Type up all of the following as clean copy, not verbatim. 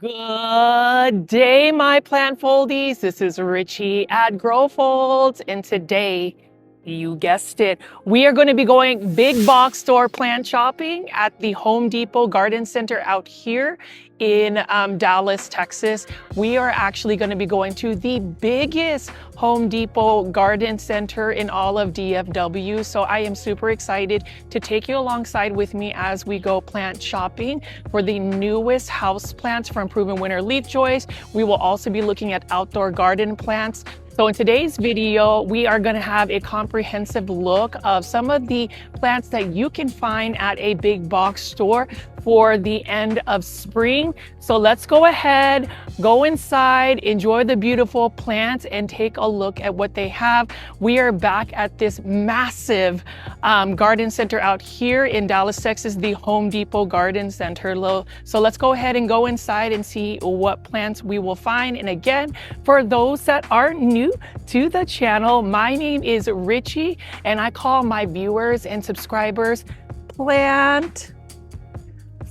Good day, my plant foldies. This is Richie at Grow Folds, and today, you guessed it, we are going to be going big box store plant shopping at the Home Depot Garden Center out here in Dallas, Texas. We are actually going to be going to the biggest Home Depot Garden Center in all of DFW. So I am super excited to take you alongside with me as we go plant shopping for the newest house plants from Proven Winners Leafjoy. We will also be looking at outdoor garden plants. So in today's video, we are going to have a comprehensive look of some of the plants that you can find at a big box store for the end of spring. So let's go ahead, go inside, enjoy the beautiful plants, and take a look at what they have. We are back at this massive garden center out here in Dallas, Texas, the Home Depot Garden Center. So let's go ahead and go inside and see what plants we will find. And again, for those that are new to the channel, my name is Richie, and I call my viewers and subscribers plant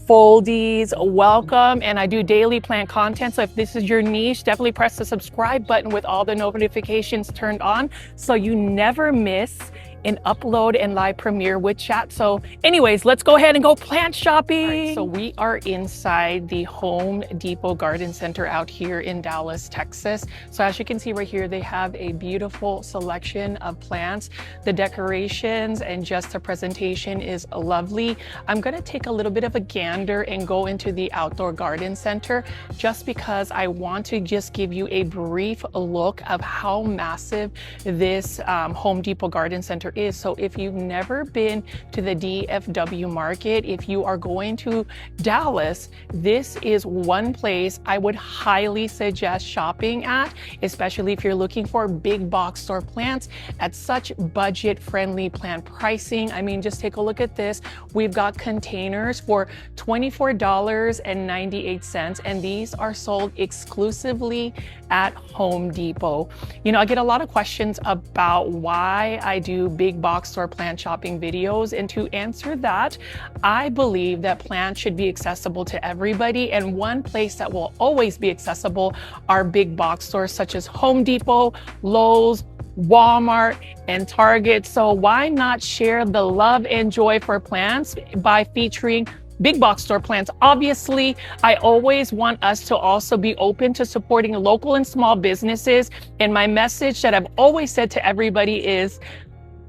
foldies. Welcome. And I do daily plant content, so if this is your niche, definitely press the subscribe button with all the notifications turned on so you never miss an upload and live premiere with chat. So anyways, let's go ahead and go plant shopping. Right, so we are inside the Home Depot Garden Center out here in Dallas, Texas. So as you can see right here, they have a beautiful selection of plants. The decorations and just the presentation is lovely. I'm going to take a little bit of a gander and go into the outdoor garden center just because I want to just give you a brief look of how massive this Home Depot Garden Center is. So if you've never been to the DFW market, if you are going to Dallas, this is one place I would highly suggest shopping at, especially if you're looking for big box store plants at such budget friendly plant pricing. I mean, just take a look at this. We've got containers for $24.98, and these are sold exclusively at Home Depot. You know, I get a lot of questions about why I do big box store plant shopping videos, and to answer that, I believe that plants should be accessible to everybody, and one place that will always be accessible are big box stores such as Home Depot, Lowe's, Walmart, and Target. So why not share the love and joy for plants by featuring big box store plants? Obviously, I always want us to also be open to supporting local and small businesses. And my message that I've always said to everybody is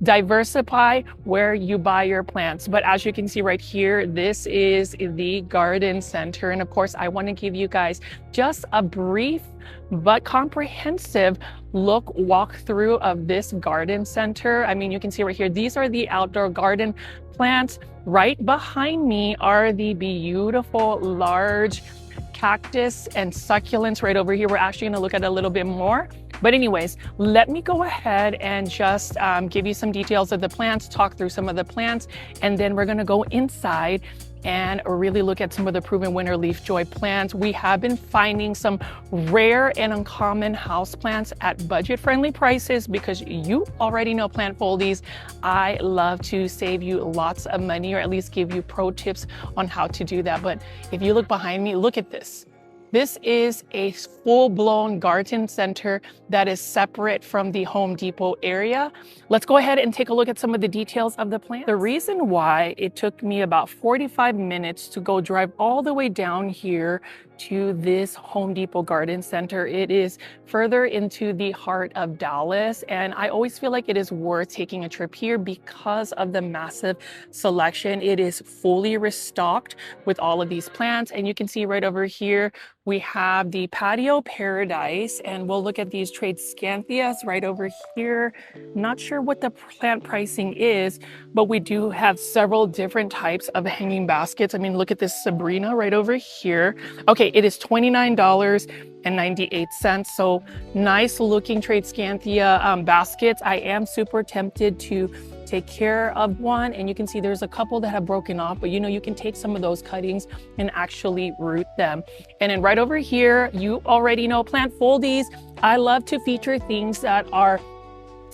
diversify where you buy your plants. But as you can see right here, this is the garden center. And of course, I want to give you guys just a brief but comprehensive walkthrough of this garden center. I mean, you can see right here, these are the outdoor garden plants. Right behind me are the beautiful large cactus and succulents right over here. We're actually going to look at a little bit more. But anyways, let me go ahead and just give you some details of the plants, talk through some of the plants, and then we're going to go inside and really look at some of the Proven Winners Leafjoy plants. We have been finding some rare and uncommon house plants at budget-friendly prices because you already know, plant foldies, I love to save you lots of money, or at least give you pro tips on how to do that. But if you look behind me, look at this. This is a full-blown garden center that is separate from the Home Depot area. Let's go ahead and take a look at some of the details of the plant. The reason why it took me about 45 minutes to go drive all the way down here to this Home Depot Garden Center, it is further into the heart of Dallas, and I always feel like it is worth taking a trip here because of the massive selection. It is fully restocked with all of these plants, and you can see right over here we have the patio paradise, and we'll look at these tradescantias right over here. Not sure what the plant pricing is, but we do have several different types of hanging baskets. I mean, look at this Sabrina right over here. Okay, it is $29.98. So nice looking tradescantia baskets. I am super tempted to take care of one, and you can see there's a couple that have broken off, but you know, you can take some of those cuttings and actually root them. And then right over here, you already know, plant foldies, I love to feature things that are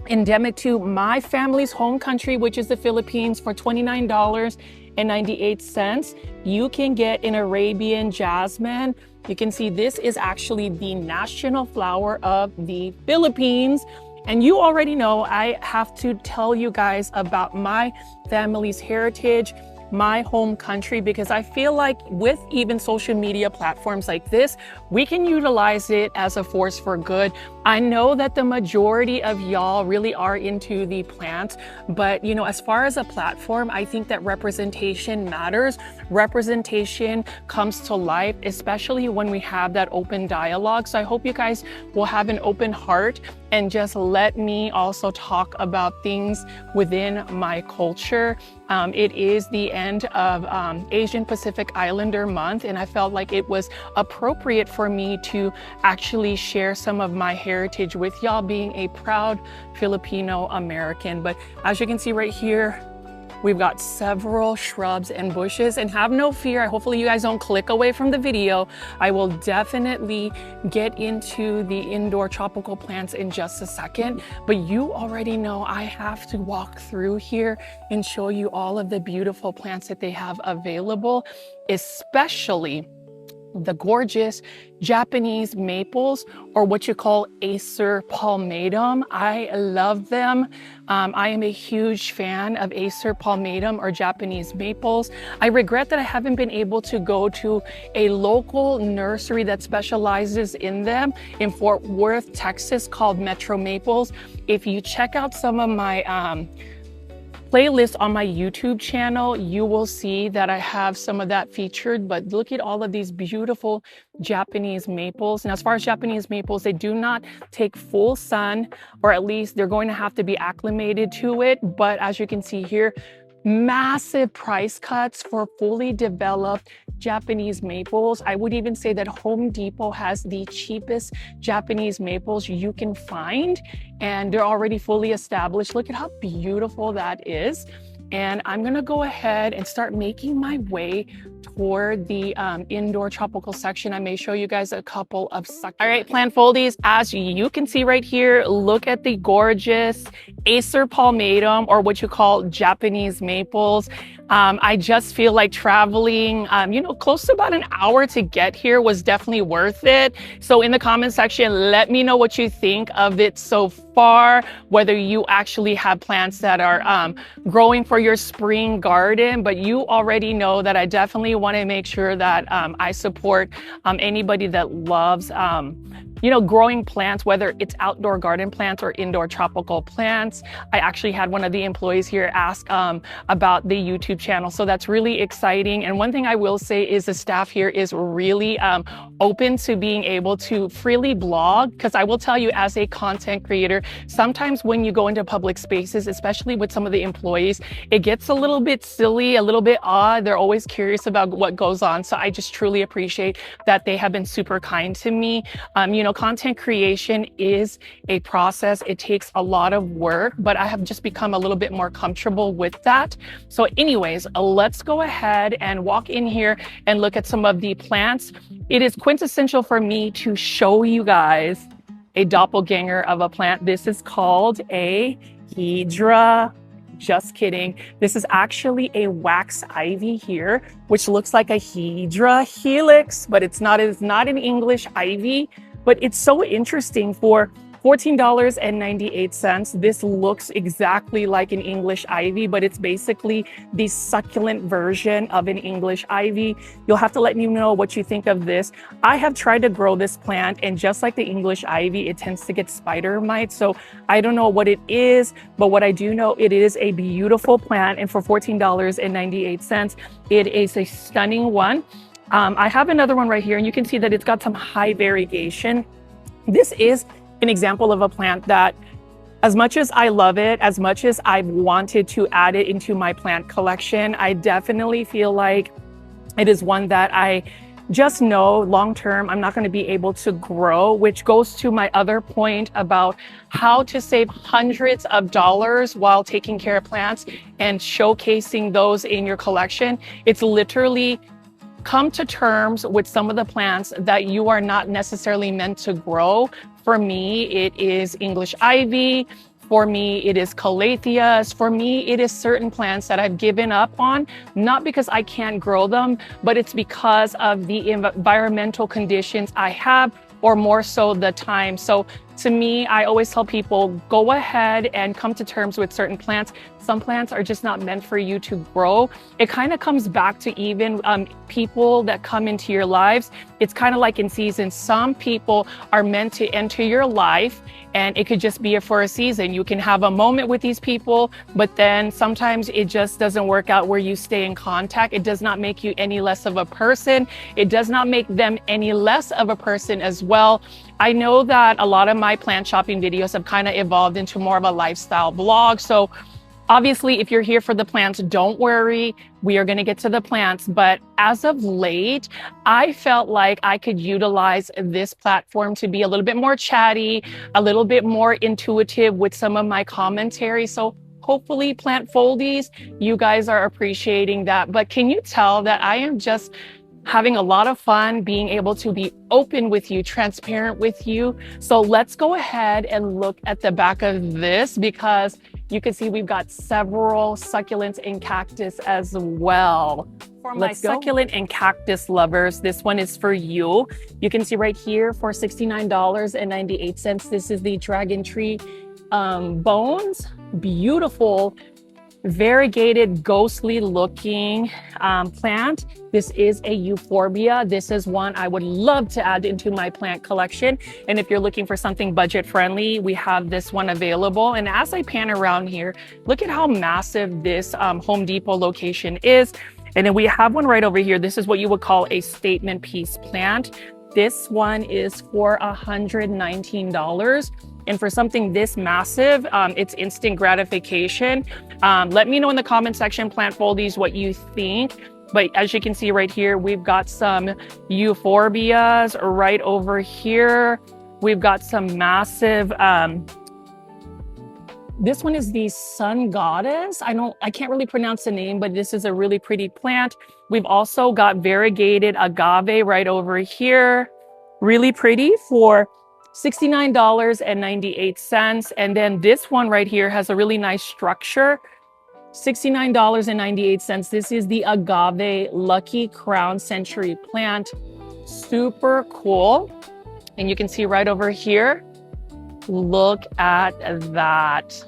endemic to my family's home country, which is the Philippines, for $29.98. You can get an Arabian jasmine. You can see this is actually the national flower of the Philippines. And you already know I have to tell you guys about my family's heritage, my home country, because I feel like with even social media platforms like this, we can utilize it as a force for good. I know that the majority of y'all really are into the plants, but you know, as far as a platform, I think that representation matters. Representation comes to life, especially when we have that open dialogue. So I hope you guys will have an open heart and just let me also talk about things within my culture. It is the end of Asian Pacific Islander Month, and I felt like it was appropriate for me to actually share some of my heritage with y'all, being a proud Filipino American. But as you can see right here, we've got several shrubs and bushes, and have no fear, hopefully you guys don't click away from the video. I will definitely get into the indoor tropical plants in just a second, but you already know I have to walk through here and show you all of the beautiful plants that they have available, especially the gorgeous Japanese maples, or what you call Acer palmatum. I love them. I am a huge fan of Acer palmatum or Japanese maples. I regret that I haven't been able to go to a local nursery that specializes in them in Fort Worth, Texas, called Metro Maples. If you check out some of my playlist on my YouTube channel, you will see that I have some of that featured. But look at all of these beautiful Japanese maples. And as far as Japanese maples, they do not take full sun, or at least they're going to have to be acclimated to it. But as you can see here, massive price cuts for fully developed Japanese maples. I would even say that Home Depot has the cheapest Japanese maples you can find, and they're already fully established. Look at how beautiful that is. And I'm gonna go ahead and start making my way toward the indoor tropical section. I may show you guys a couple of succulents. All right, plant foldies, as you can see right here, look at the gorgeous Acer palmatum, or what you call Japanese maples. I just feel like traveling, you know, close to about an hour to get here was definitely worth it. So in the comment section, let me know what you think of it so far, whether you actually have plants that are growing for your spring garden. But you already know that I definitely want to make sure that I support anybody that loves you know, growing plants, whether it's outdoor garden plants or indoor tropical plants. I actually had one of the employees here ask about the YouTube channel, so that's really exciting. And one thing I will say is the staff here is really open to being able to freely blog, because I will tell you, as a content creator, sometimes when you go into public spaces, especially with some of the employees, it gets a little bit silly, a little bit odd. They're always curious about what goes on. So I just truly appreciate that they have been super kind to me. You know, content creation is a process. It takes a lot of work, but I have just become a little bit more comfortable with that. So anyways, let's go ahead and walk in here and look at some of the plants. It is quintessential for me to show you guys a doppelganger of a plant. This is called a hydra. Just kidding. This is actually a wax ivy here, which looks like a hydra helix, but it's not an English ivy. But it's so interesting. For $14.98, this looks exactly like an English ivy, but it's basically the succulent version of an English ivy. You'll have to let me know what you think of this. I have tried to grow this plant, and just like the English ivy, it tends to get spider mites. So I don't know what it is, but what I do know, it is a beautiful plant. And for $14.98, it is a stunning one. I have another one right here, and you can see that it's got some high variegation. This is an example of a plant that, as much as I love it, as much as I've wanted to add it into my plant collection, I definitely feel like it is one that I just know long-term I'm not going to be able to grow, which goes to my other point about how to save hundreds of dollars while taking care of plants and showcasing those in your collection. It's literally come to terms with some of the plants that you are not necessarily meant to grow. For me, it is English ivy. For me, it is calatheas. For me, it is certain plants that I've given up on, not because I can't grow them, but it's because of the environmental conditions I have, or more so the time. So to me, I always tell people, go ahead and come to terms with certain plants. Some plants are just not meant for you to grow. It kind of comes back to even people that come into your lives. It's kind of like in seasons. Some people are meant to enter your life, and it could just be for a season. You can have a moment with these people, but then sometimes it just doesn't work out where you stay in contact. It does not make you any less of a person. It does not make them any less of a person as well. I know that a lot of my plant shopping videos have kind of evolved into more of a lifestyle vlog. So obviously, if you're here for the plants, don't worry, we are going to get to the plants. But as of late, I felt like I could utilize this platform to be a little bit more chatty, a little bit more intuitive with some of my commentary. So hopefully, plant foldies, you guys are appreciating that. But can you tell that I am just having a lot of fun being able to be open with you, transparent with you? So let's go ahead and look at the back of this, because you can see we've got several succulents and cactus as well. For my succulent and cactus lovers, this one is for you. You can see right here for $69.98. This is the dragon tree bones. Beautiful, variegated, ghostly looking plant. This is a euphorbia. This is one I would love to add into my plant collection. And if you're looking for something budget friendly, we have this one available. And as I pan around here, look at how massive this Home Depot location is. And then we have one right over here. This is what you would call a statement piece plant. This one is for $119. And for something this massive, it's instant gratification. Let me know in the comment section, plant foldies, what you think. But as you can see right here, we've got some euphorbias right over here. We've got some massive, this one is the sun goddess. I can't really pronounce the name, but this is a really pretty plant. We've also got variegated agave right over here. Really pretty for $69.98. And then this one right here has a really nice structure. $69.98. This is the agave Lucky Crown Century plant. Super cool. And you can see right over here. Look at that.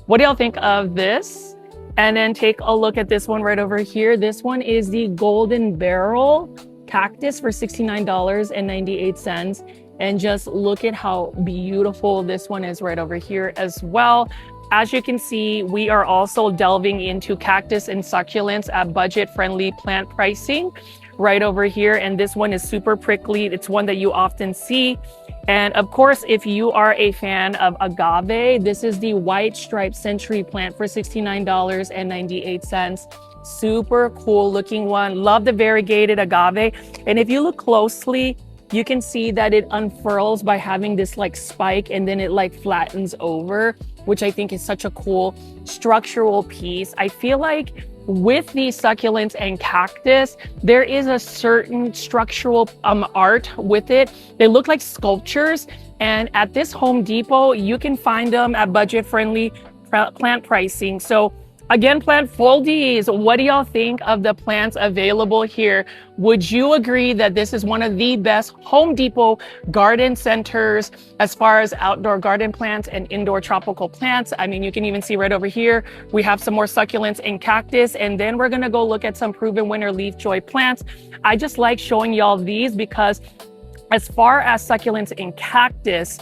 What do y'all think of this? And then take a look at this one right over here. This one is the Golden Barrel Cactus for $69.98. And just look at how beautiful this one is right over here as well. As you can see, we are also delving into cactus and succulents at budget-friendly plant pricing right over here. And this one is super prickly. It's one that you often see. And of course, if you are a fan of agave, this is the White Striped Century plant for $69.98. Super cool looking one. Love the variegated agave. And if you look closely, you can see that it unfurls by having this like spike, and then it like flattens over, which I think is such a cool structural piece. I feel like with these succulents and cactus, there is a certain structural art with it. They look like sculptures. And at this Home Depot, you can find them at budget-friendly plant pricing. So again, plant foldies, what do y'all think of the plants available here? Would you agree that this is one of the best Home Depot garden centers as far as outdoor garden plants and indoor tropical plants? I mean, you can even see right over here, we have some more succulents and cactus, and then we're gonna go look at some Proven Winner Leafjoy plants. I just like showing y'all these because as far as succulents and cactus,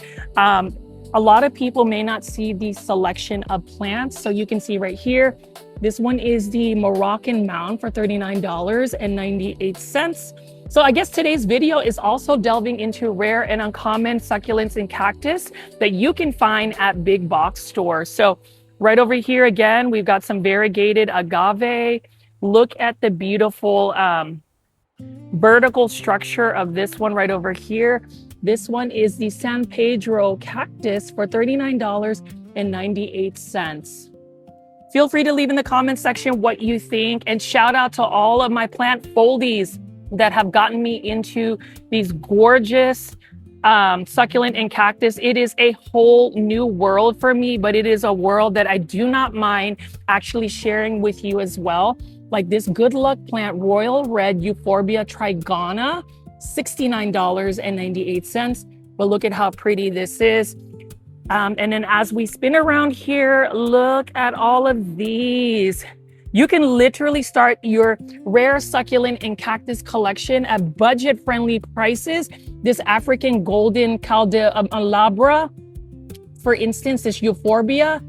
a lot of people may not see the selection of plants. So you can see right here, this one is the Moroccan Mound for $39.98. So I guess today's video is also delving into rare and uncommon succulents and cactus that you can find at big box stores. So right over here, again, we've got some variegated agave. Look at the beautiful vertical structure of this one right over here. This one is the San Pedro cactus for $39.98. Feel free to leave in the comment section what you think, and shout out to all of my plant foldies that have gotten me into these gorgeous succulent and cactus, it is a whole new world for me, but it is a world that I do not mind actually sharing with you as well. Like this good luck plant, Royal Red Euphorbia Trigona, $69.98. But look at how pretty this is. And then as we spin around here, look at all of these. You can literally start your rare succulent and cactus collection at budget-friendly prices. This African golden candelabra, for instance, this euphorbia,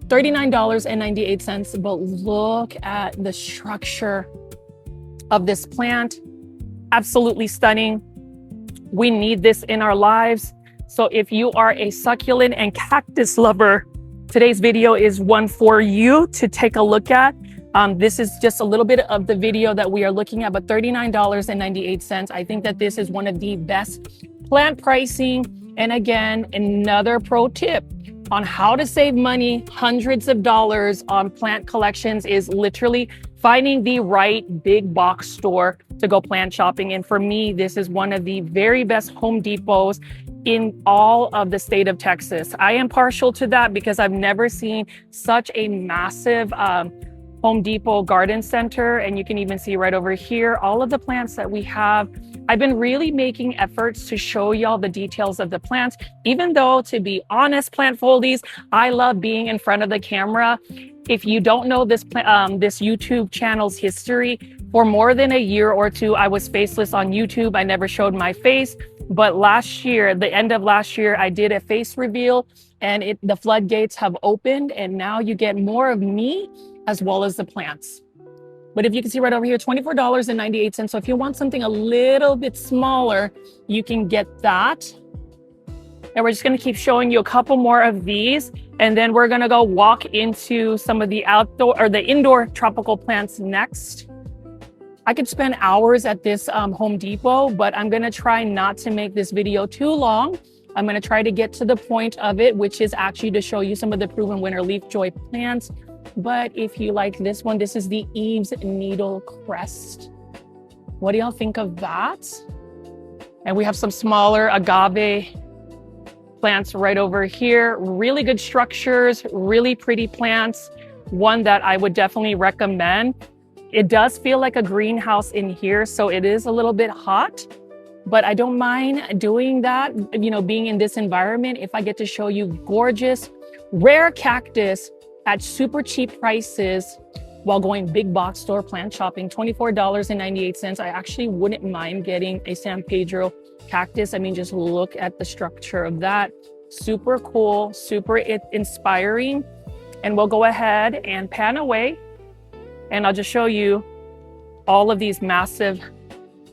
$39.98. But look at the structure of this plant. Absolutely stunning. We need this in our lives. So if you are a succulent and cactus lover, today's video is one for you to take a look at. This is just a little bit of the video that we are looking at, but $39.98. I think that this is one of the best plant pricing. And again, another pro tip on how to save money, hundreds of dollars on plant collections, is literally finding the right big box store to go plant shopping. And for me, this is one of the very best Home Depots in all of the state of Texas. I am partial to that because I've never seen such a massive Home Depot garden center. And you can even see right over here, all of the plants that we have. I've been really making efforts to show y'all the details of the plants, even though, to be honest, plant foldies, I love being in front of the camera. If you don't know this YouTube channel's history, for more than a year or two, I was faceless on YouTube. I never showed my face. But last year, the end of last year, I did a face reveal and the floodgates have opened, and now you get more of me as well as the plants. But if you can see right over here, $24.98. So if you want something a little bit smaller, you can get that. And we're just going to keep showing you a couple more of these. And then we're going to go walk into some of the outdoor or the indoor tropical plants next. I could spend hours at this Home Depot, but I'm going to try not to make this video too long. I'm going to try to get to the point of it, which is actually to show you some of the Proven Winner Leafjoy plants. But if you like this one, this is the Eve's Needle Crest. What do y'all think of that? And we have some smaller agave plants right over here. Really good structures, really pretty plants. One that I would definitely recommend. It does feel like a greenhouse in here, so it is a little bit hot, but I don't mind doing that, you know, being in this environment if I get to show you gorgeous, rare cactus at super cheap prices while going big box store plant shopping. $24.98. I actually wouldn't mind getting a San Pedro cactus. I mean, just look at the structure of that. Super cool, super inspiring. And we'll go ahead and pan away, and I'll just show you all of these massive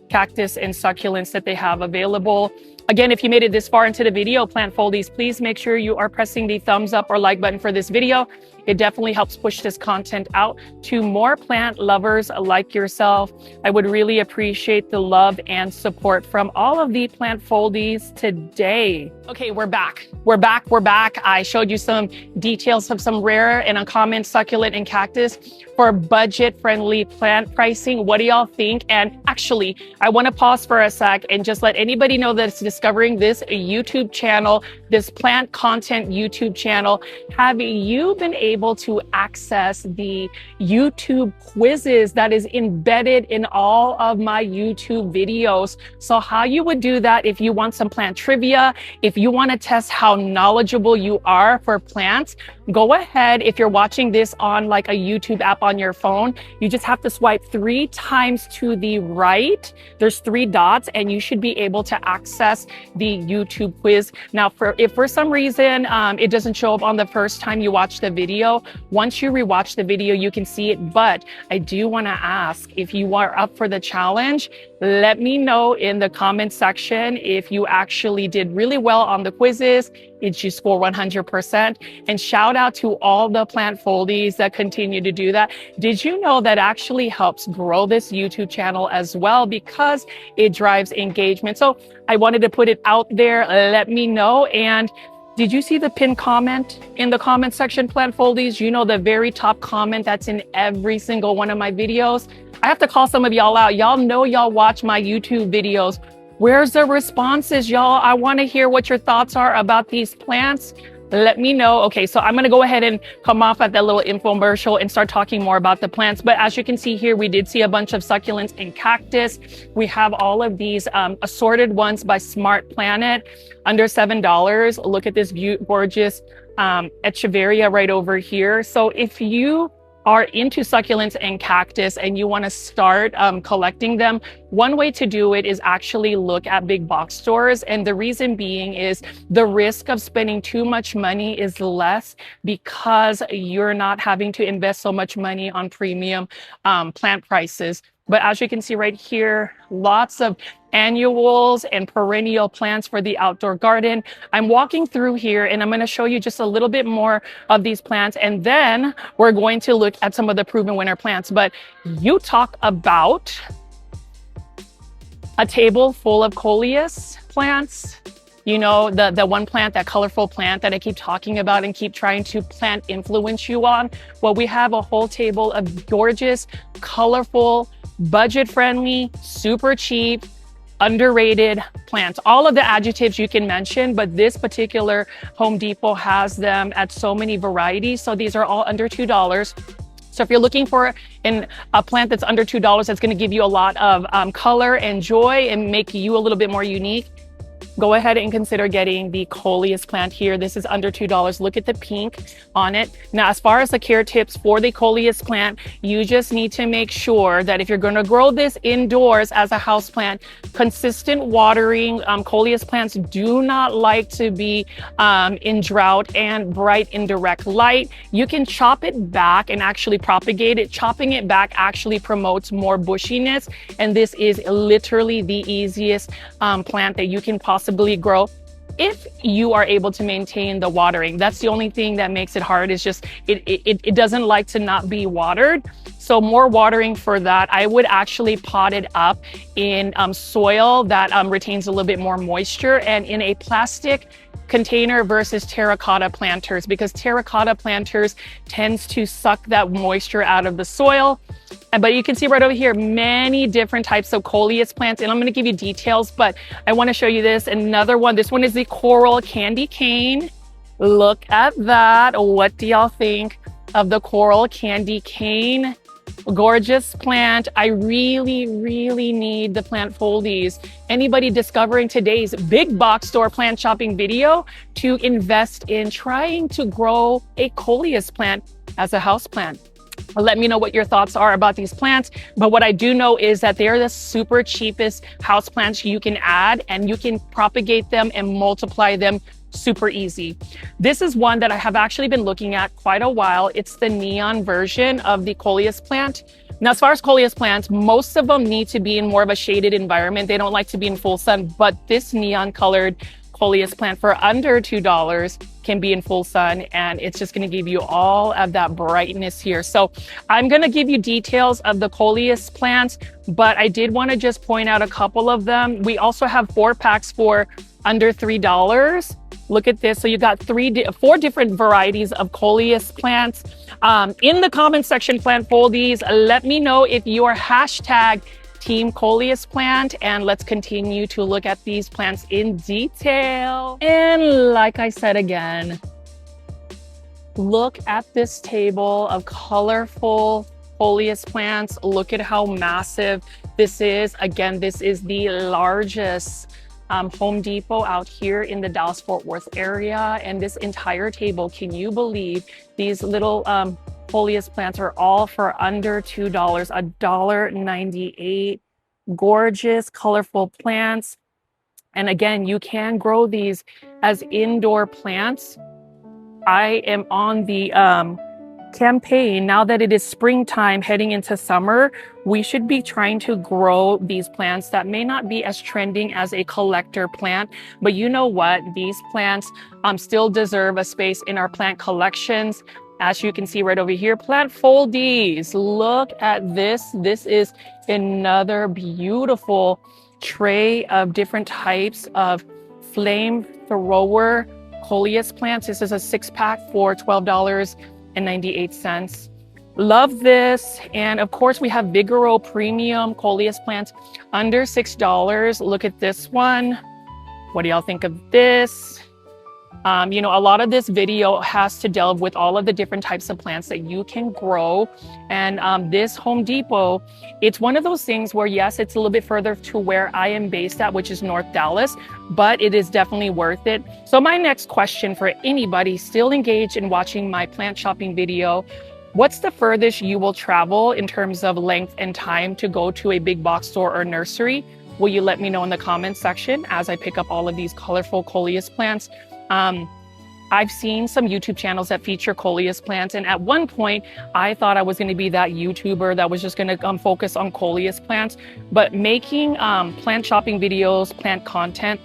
cactus and succulents that they have available. Again, if you made it this far into the video, plant foldies, please make sure you are pressing the thumbs up or like button for this video. It definitely helps push this content out to more plant lovers like yourself. I would really appreciate the love and support from all of the plant foldies today. Okay, we're back. We're back. I showed you some details of some rare and uncommon succulent and cactus for budget-friendly plant pricing. What do y'all think? And actually, I want to pause for a sec and just let anybody know that's discovering this YouTube channel, this plant content YouTube channel. Have you been able to access the YouTube quizzes that is embedded in all of my YouTube videos? So how you would do that if you want some plant trivia, if you want to test how knowledgeable you are for plants, go ahead. If you're watching this on like a YouTube app on your phone, you just have to swipe 3 times to the right. There's 3 dots and you should be able to access the YouTube quiz. Now, if for some reason it doesn't show up on the first time you watch the video, once you rewatch the video, you can see it. But I do want to ask, if you are up for the challenge, let me know in the comment section if you actually did really well on the quizzes. Did you score 100%? And shout out to all the plant foldies that continue to do that. Did you know that actually helps grow this YouTube channel as well, because it drives engagement? So I wanted to put it out there. Let me know. And did you see the pinned comment in the comment section, plant foldies? You know, the very top comment that's in every single one of my videos. I have to call some of y'all out. Y'all know y'all watch my YouTube videos Where's the responses, y'all? I want to hear what your thoughts are about these plants. Let me know. Okay, so I'm going to go ahead and come off at that little infomercial and start talking more about the plants. But as you can see here, we did see a bunch of succulents and cactus. We have all of these assorted ones by Smart Planet, under $7. Look at this gorgeous echeveria right over here. So if you are into succulents and cactus and you want to start collecting them, one way to do it is actually look at big box stores. And the reason being is the risk of spending too much money is less because you're not having to invest so much money on premium plant prices. But as you can see right here, lots of annuals and perennial plants for the outdoor garden. I'm walking through here and I'm going to show you just a little bit more of these plants. And then we're going to look at some of the proven winner plants. But you talk about a table full of coleus plants. You know, the one plant, that colorful plant that I keep talking about and keep trying to plant influence you on. Well, we have a whole table of gorgeous, colorful, budget-friendly, super cheap, underrated plants. All of the adjectives you can mention, but this particular Home Depot has them at so many varieties. So these are all under $2. So if you're looking for a plant that's under $2, that's going to give you a lot of color and joy and make you a little bit more unique, go ahead and consider getting the coleus plant here. This is under $2. Look at the pink on it. Now, as far as the care tips for the coleus plant, you just need to make sure that if you're going to grow this indoors as a house plant, consistent watering. Coleus plants do not like to be in drought and bright indirect light. You can chop it back and actually propagate it. Chopping it back actually promotes more bushiness. And this is literally the easiest plant that you can possibly grow if you are able to maintain the watering. That's the only thing that makes it hard, is just it doesn't like to not be watered. So more watering for that. I would actually pot it up in soil that retains a little bit more moisture, and in a plastic container versus terracotta planters, because terracotta planters tends to suck that moisture out of the soil. But you can see right over here, many different types of coleus plants, and I'm going to give you details, but I want to show you this. Another one, this one is the coral candy cane. Look at that. What do y'all think of the coral candy cane? Gorgeous plant. I really, really need the plant foldies. Anybody discovering today's big box store plant shopping video to invest in trying to grow a coleus plant as a house plant. Let me know what your thoughts are about these plants. But what I do know is that they're the super cheapest house plants you can add, and you can propagate them and multiply them super easy. This is one that I have actually been looking at quite a while. It's the neon version of the coleus plant. Now, as far as coleus plants, most of them need to be in more of a shaded environment. They don't like to be in full sun, but this neon colored coleus plant for under $2 can be in full sun, and it's just going to give you all of that brightness here. So I'm going to give you details of the coleus plants, but I did want to just point out a couple of them. We also have 4 packs for under $3. Look at this. So you got 4 different varieties of coleus plants. In the comment section, plant foldies, let me know if you are hashtag Team Coleus plant, and let's continue to look at these plants in detail. And like I said again, look at this table of colorful coleus plants. Look at how massive this is. Again, this is the largest Home Depot out here in the Dallas-Fort Worth area. And this entire table, can you believe these little coleus plants are all for under $2, $1.98. Gorgeous, colorful plants. And again, you can grow these as indoor plants. I am on the campaign now that it is springtime heading into summer. We should be trying to grow these plants that may not be as trending as a collector plant, but you know what? These plants still deserve a space in our plant collections. As you can see right over here, plant foldies. Look at this. This is another beautiful tray of different types of flamethrower coleus plants. This is a 6-pack for $12.98. Love this. And of course, we have Vigoro Premium Coleus plants under $6. Look at this one. What do y'all think of this? You know, a lot of this video has to delve with all of the different types of plants that you can grow. And this Home Depot, it's one of those things where, yes, it's a little bit further to where I am based at, which is North Dallas, but it is definitely worth it. So my next question for anybody still engaged in watching my plant shopping video, what's the furthest you will travel in terms of length and time to go to a big box store or nursery? Will you let me know in the comments section as I pick up all of these colorful coleus plants? I've seen some YouTube channels that feature coleus plants, and at one point I thought I was going to be that YouTuber that was just going to focus on coleus plants. But making plant shopping videos, plant content,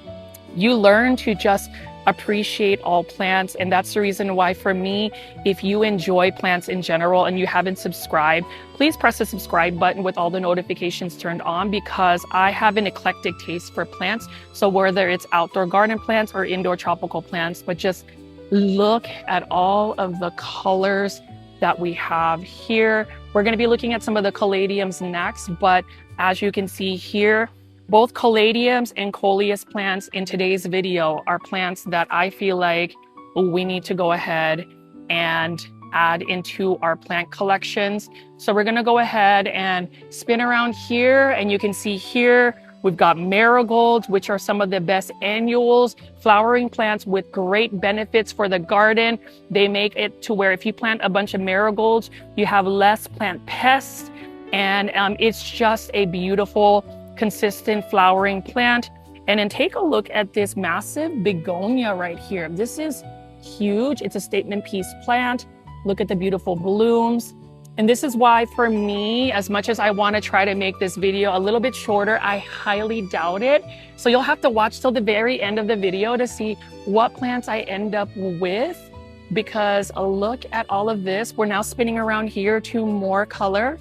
you learn to just appreciate all plants. And that's the reason why, for me, if you enjoy plants in general and you haven't subscribed, please press the subscribe button with all the notifications turned on, because I have an eclectic taste for plants. So whether it's outdoor garden plants or indoor tropical plants, but just look at all of the colors that we have here. We're going to be looking at some of the caladiums next, but as you can see here, both caladiums and coleus plants in today's video are plants that I feel like we need to go ahead and add into our plant collections. So we're going to go ahead and spin around here, and you can see here we've got marigolds, which are some of the best annuals, flowering plants with great benefits for the garden. They make it to where if you plant a bunch of marigolds, you have less plant pests, and it's just a beautiful, consistent flowering plant. And then take a look at this massive begonia right here. This is huge. It's a statement piece plant. Look at the beautiful blooms. And this is why, for me, as much as I want to try to make this video a little bit shorter, I highly doubt it. So you'll have to watch till the very end of the video to see what plants I end up with, because look at all of this. We're now spinning around here to more color.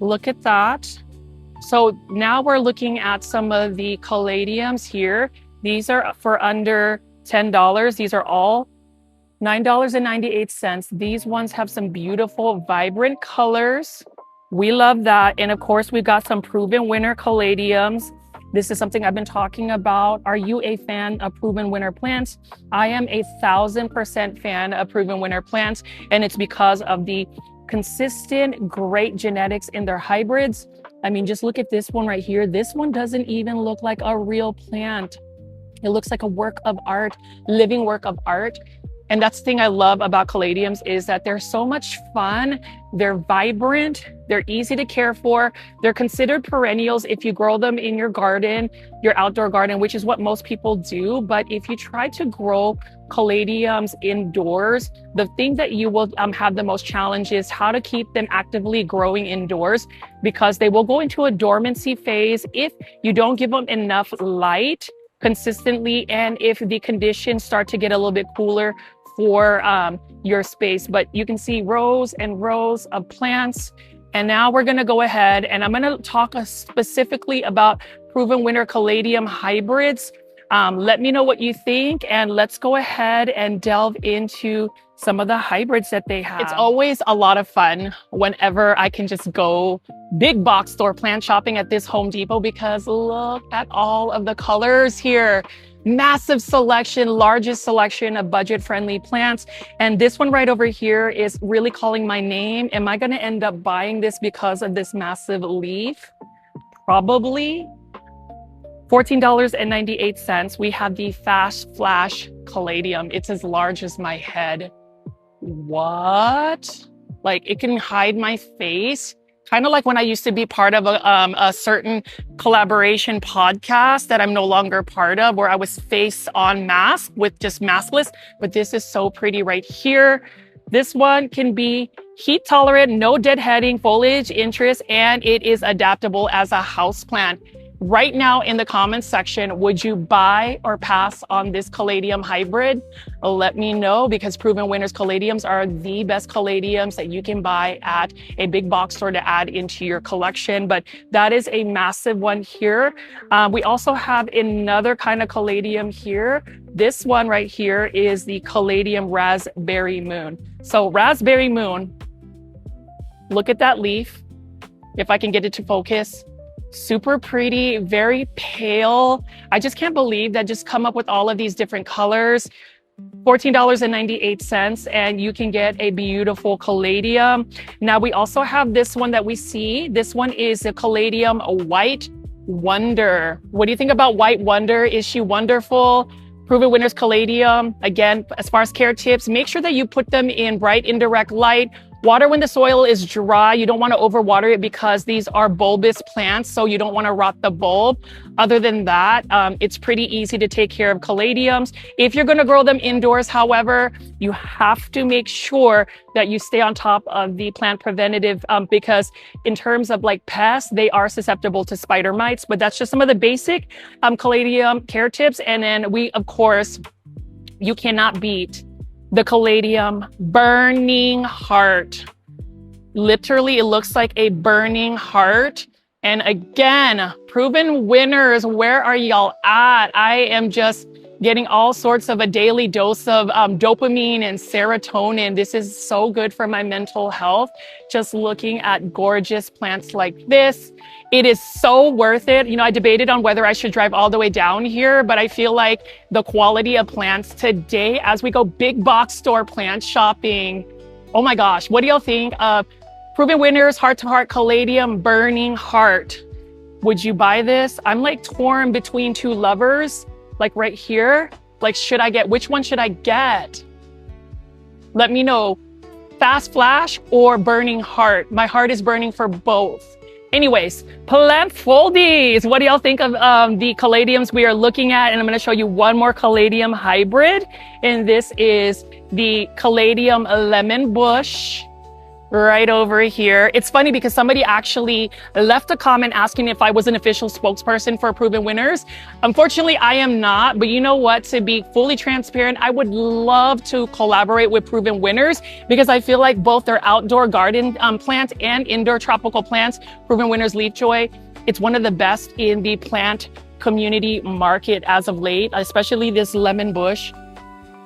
Look at that. So now we're looking at some of the caladiums here. These are for under $10. These are all $9.98. These ones have some beautiful, vibrant colors. We love that. And of course, we've got some Proven Winner Caladiums. This is something I've been talking about. Are you a fan of Proven Winner plants? I am 1,000% fan of Proven Winner plants, and it's because of the consistent, great genetics in their hybrids. I mean, just look at this one right here. This one doesn't even look like a real plant. It looks like a work of art, living work of art. And that's the thing I love about caladiums, is that they're so much fun. They're vibrant. They're easy to care for. They're considered perennials if you grow them in your garden, your outdoor garden, which is what most people do. But if you try to grow caladiums indoors, the thing that you will have the most challenge is how to keep them actively growing indoors, because they will go into a dormancy phase if you don't give them enough light consistently, and if the conditions start to get a little bit cooler for your space. But you can see rows and rows of plants. And now we're going to go ahead and I'm going to talk specifically about Proven Winner Caladium hybrids. Let me know what you think, and let's go ahead and delve into some of the hybrids that they have. It's always a lot of fun whenever I can just go big box store plant shopping at this Home Depot, because look at all of the colors here. Massive selection, largest selection of budget-friendly plants. And this one right over here is really calling my name. Am I going to end up buying this because of this massive leaf? Probably. $14.98. We have the Fast Flash Caladium. It's as large as my head. What? Like, it can hide my face. Kind of like when I used to be part of a certain collaboration podcast that I'm no longer part of, where I was face on mask with just maskless. But this is so pretty right here. This one can be heat tolerant, no deadheading foliage interest, and it is adaptable as a house plant. Right now in the comments section, would you buy or pass on this caladium hybrid? Let me know, because Proven Winners Caladiums are the best caladiums that you can buy at a big box store to add into your collection. But that is a massive one here. We also have another kind of caladium here. This one right here is the Caladium Raspberry Moon. So Raspberry Moon, Look at that leaf. If I can get it to focus. Super pretty, very pale. I just can't believe that just come up with all of these different colors. $14.98, and you can get a beautiful caladium. Now we also have this one that we see. This one is a caladium White Wonder. What do you think about White Wonder? Is she wonderful? Proven Winners Caladium. Again, as far as care tips, make sure that you put them in bright indirect light. Water when the soil is dry. You don't want to overwater it because these are bulbous plants, so you don't want to rot the bulb. Other than that, it's pretty easy to take care of caladiums. If you're going to grow them indoors, however, you have to make sure that you stay on top of the plant preventative because in terms of like pests, they are susceptible to spider mites, but that's just some of the basic caladium care tips. And then we, of course, you cannot beat the caladium burning heart. Literally, it looks like a burning heart. And again, Proven Winners, where are y'all at? I am just getting all sorts of a daily dose of dopamine and serotonin. This is so good for my mental health. Just looking at gorgeous plants like this. It is so worth it. You know, I debated on whether I should drive all the way down here, but I feel like the quality of plants today, as we go big box store plant shopping, oh my gosh, what do y'all think of Proven Winners Heart to Heart Caladium Burning Heart? Would you buy this? I'm like torn between two lovers, like right here. Like, which one should I get? Let me know. Fast Flash or Burning Heart? My heart is burning for both. Anyways, plant foldies. What do y'all think of the caladiums we are looking at? And I'm going to show you one more caladium hybrid. And this is the caladium lemon bush right over here. It's funny because somebody actually left a comment asking if I was an official spokesperson for Proven Winners. Unfortunately, I am not, but you know what? To be fully transparent, I would love to collaborate with Proven Winners because I feel like both their outdoor garden plants and indoor tropical plants, Proven Winners Leafjoy, it's one of the best in the plant community market as of late, especially this lemon bush.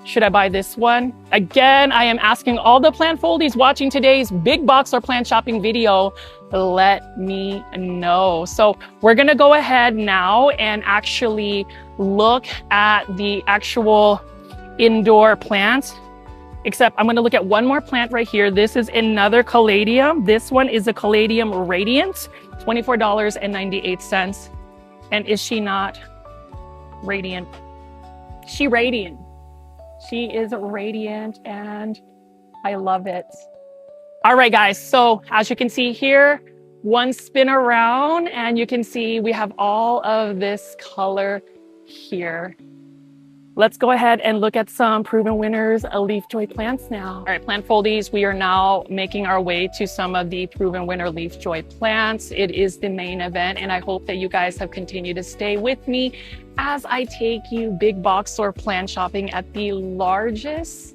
Should I buy this one? Again, I am asking all the plant foldies watching today's big box or plant shopping video, let me know. So we're gonna go ahead now and actually look at the actual indoor plants, except I'm gonna look at one more plant right here. This is another caladium. This one is a caladium radiant, $24.98. And is she not radiant? She radiant. She is radiant and I love it. All right, guys. So as you can see here, one spin around and you can see we have all of this color here. Let's go ahead and look at some Proven Winners Leafjoy plants now. All right, plant foldies, we are now making our way to some of the Proven Winner Leafjoy plants. It is the main event, and I hope that you guys have continued to stay with me as I take you big box store plant shopping at the largest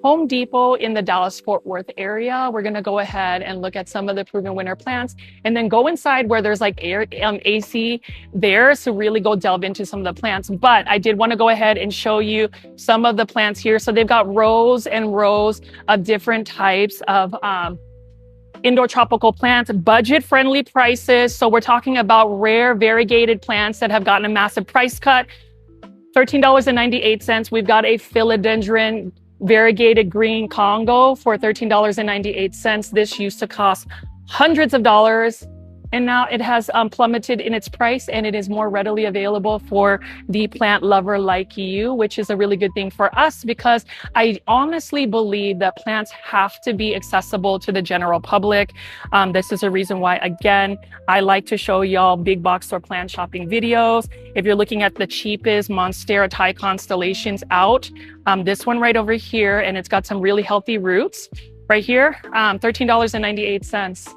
Home Depot in the Dallas-Fort Worth area. We're gonna go ahead and look at some of the Proven Winner plants and then go inside where there's like AC there, so really go delve into some of the plants. But I did wanna go ahead and show you some of the plants here. So they've got rows and rows of different types of indoor tropical plants, budget-friendly prices. So we're talking about rare variegated plants that have gotten a massive price cut. $13.98. We've got a philodendron variegated green Congo for $13.98. This used to cost hundreds of dollars, and now it has plummeted in its price, and it is more readily available for the plant lover like you, which is a really good thing for us because I honestly believe that plants have to be accessible to the general public. This is a reason why, again, I like to show y'all big box store plant shopping videos. If you're looking at the cheapest Monstera Thai constellations out, this one right over here, and it's got some really healthy roots right here, $13.98.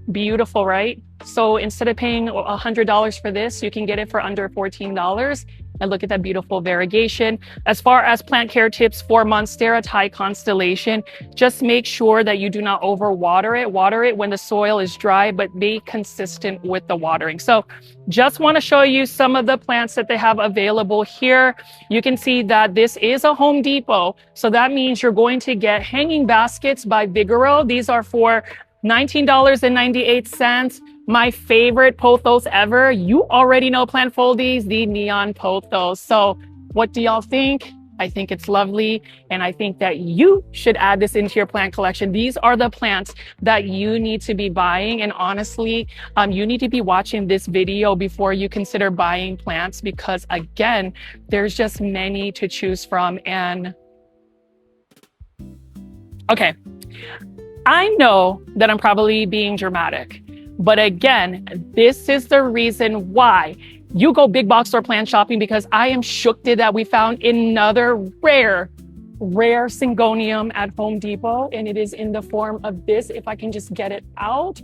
Beautiful, right? So instead of paying $100 for this, you can get it for under $14. And look at that beautiful variegation. As far as plant care tips for Monstera Thai Constellation, just make sure that you do not overwater it. Water it when the soil is dry, but be consistent with the watering. So just want to show you some of the plants that they have available here. You can see that this is a Home Depot. So that means you're going to get hanging baskets by Vigoro. These are for $19.98. My favorite pothos ever. You already know Plant Foldies, the neon pothos. So what do y'all think? I think it's lovely. And I think that you should add this into your plant collection. These are the plants that you need to be buying. And honestly, you need to be watching this video before you consider buying plants, because again, there's just many to choose from. And okay, I know that I'm probably being dramatic, but again, this is the reason why you go big box store plant shopping, because I am shook that we found another rare Syngonium at Home Depot, and it is in the form of this. If I can just get it out.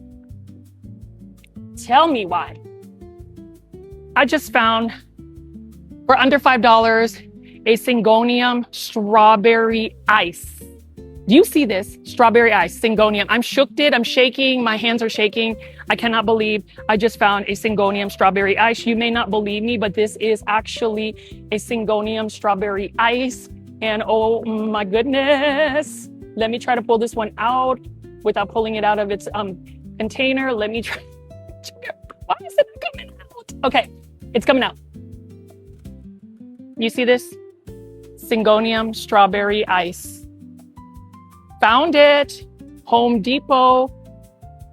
Tell me why. I just found for under $5 a Syngonium Strawberry Ice. Do you see this? Strawberry Ice, Syngonium. I'm shook I'm shaking. My hands are shaking. I cannot believe I just found a Syngonium Strawberry Ice. You may not believe me, but this is actually a Syngonium Strawberry Ice. And oh my goodness. Let me try to pull this one out without pulling it out of its container. Let me try. Why is it coming out? Okay, it's coming out. You see this? Syngonium Strawberry Ice. Found it, Home Depot,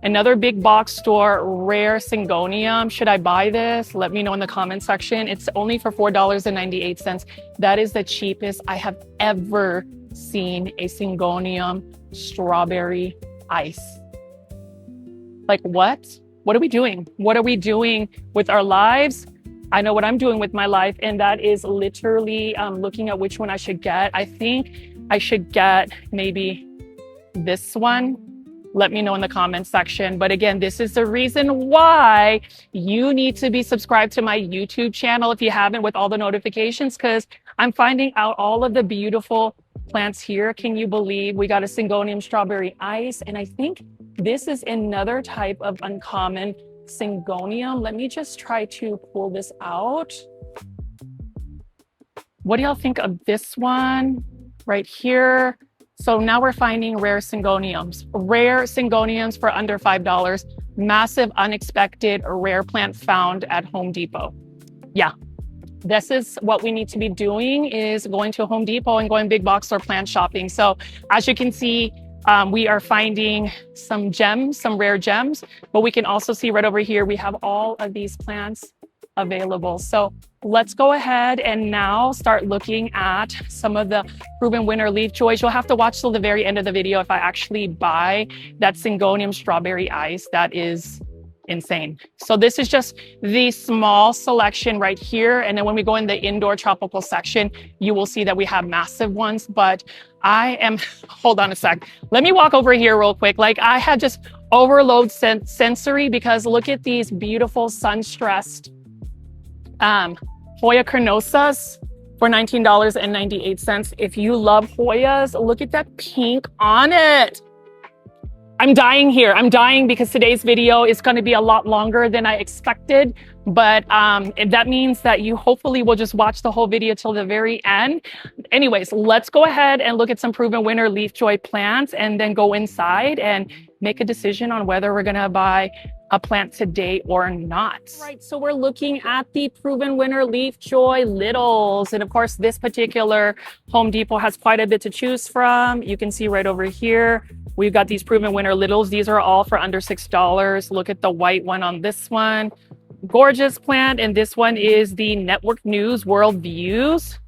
another big box store, rare Syngonium. Should I buy this? Let me know in the comment section. It's only for $4.98. That is the cheapest I have ever seen a Syngonium Strawberry Ice. Like what? What are we doing? What are we doing with our lives? I know what I'm doing with my life, and that is literally looking at which one I should get. I think I should get maybe this one. Let me know in the comments section. But again, this is the reason why you need to be subscribed to my YouTube channel if you haven't, with all the notifications, because I'm finding out all of the beautiful plants here. Can you believe we got a Syngonium Strawberry Ice? And I think this is another type of uncommon Syngonium. Let me just try to pull this out. What do y'all think of this one right here? So now we're finding rare Syngoniums for under $5. Massive, unexpected, rare plant found at Home Depot. Yeah, this is what we need to be doing, is going to Home Depot and going big box store plant shopping. So as you can see, we are finding some gems, some rare gems, but we can also see right over here, we have all of these plants available. So let's go ahead and now start looking at some of the Proven Winner Leafjoys. You'll have to watch till the very end of the video if I actually buy that Syngonium Strawberry Ice. That is insane. So this is just the small selection right here. And then when we go in the indoor tropical section, you will see that we have massive ones, but I am, hold on a sec. Let me walk over here real quick. Like I had just overload sensory, because look at these beautiful sun-stressed Hoya carnosas for $19.98. If you love Hoyas, look at that pink on it. I'm dying here. I'm dying because today's video is going to be a lot longer than I expected. But that means that you hopefully will just watch the whole video till the very end. Anyways, let's go ahead and look at some Proven Winner Leafjoy plants and then go inside and make a decision on whether we're going to buy a plant today or not. Right, so we're looking at the Proven Winner Leafjoy Littles. And of course, this particular Home Depot has quite a bit to choose from. You can see right over here, we've got these Proven Winner Littles. These are all for under $6. Look at the white one on this one. Gorgeous plant. And this one is the Network News World Views.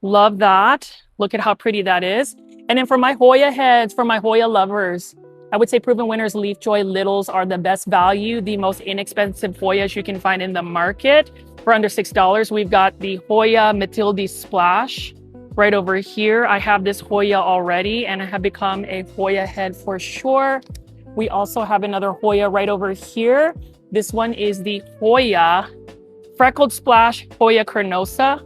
Love that. Look at how pretty that is. And then for my Hoya heads, for my Hoya lovers, I would say Proven Winners Leafjoy Littles are the best value, the most inexpensive Hoyas you can find in the market. For under $6, we've got the Hoya Matilde Splash right over here. I have this Hoya already, and I have become a Hoya head for sure. We also have another Hoya right over here. This one is the Hoya Freckled Splash Hoya carnosa.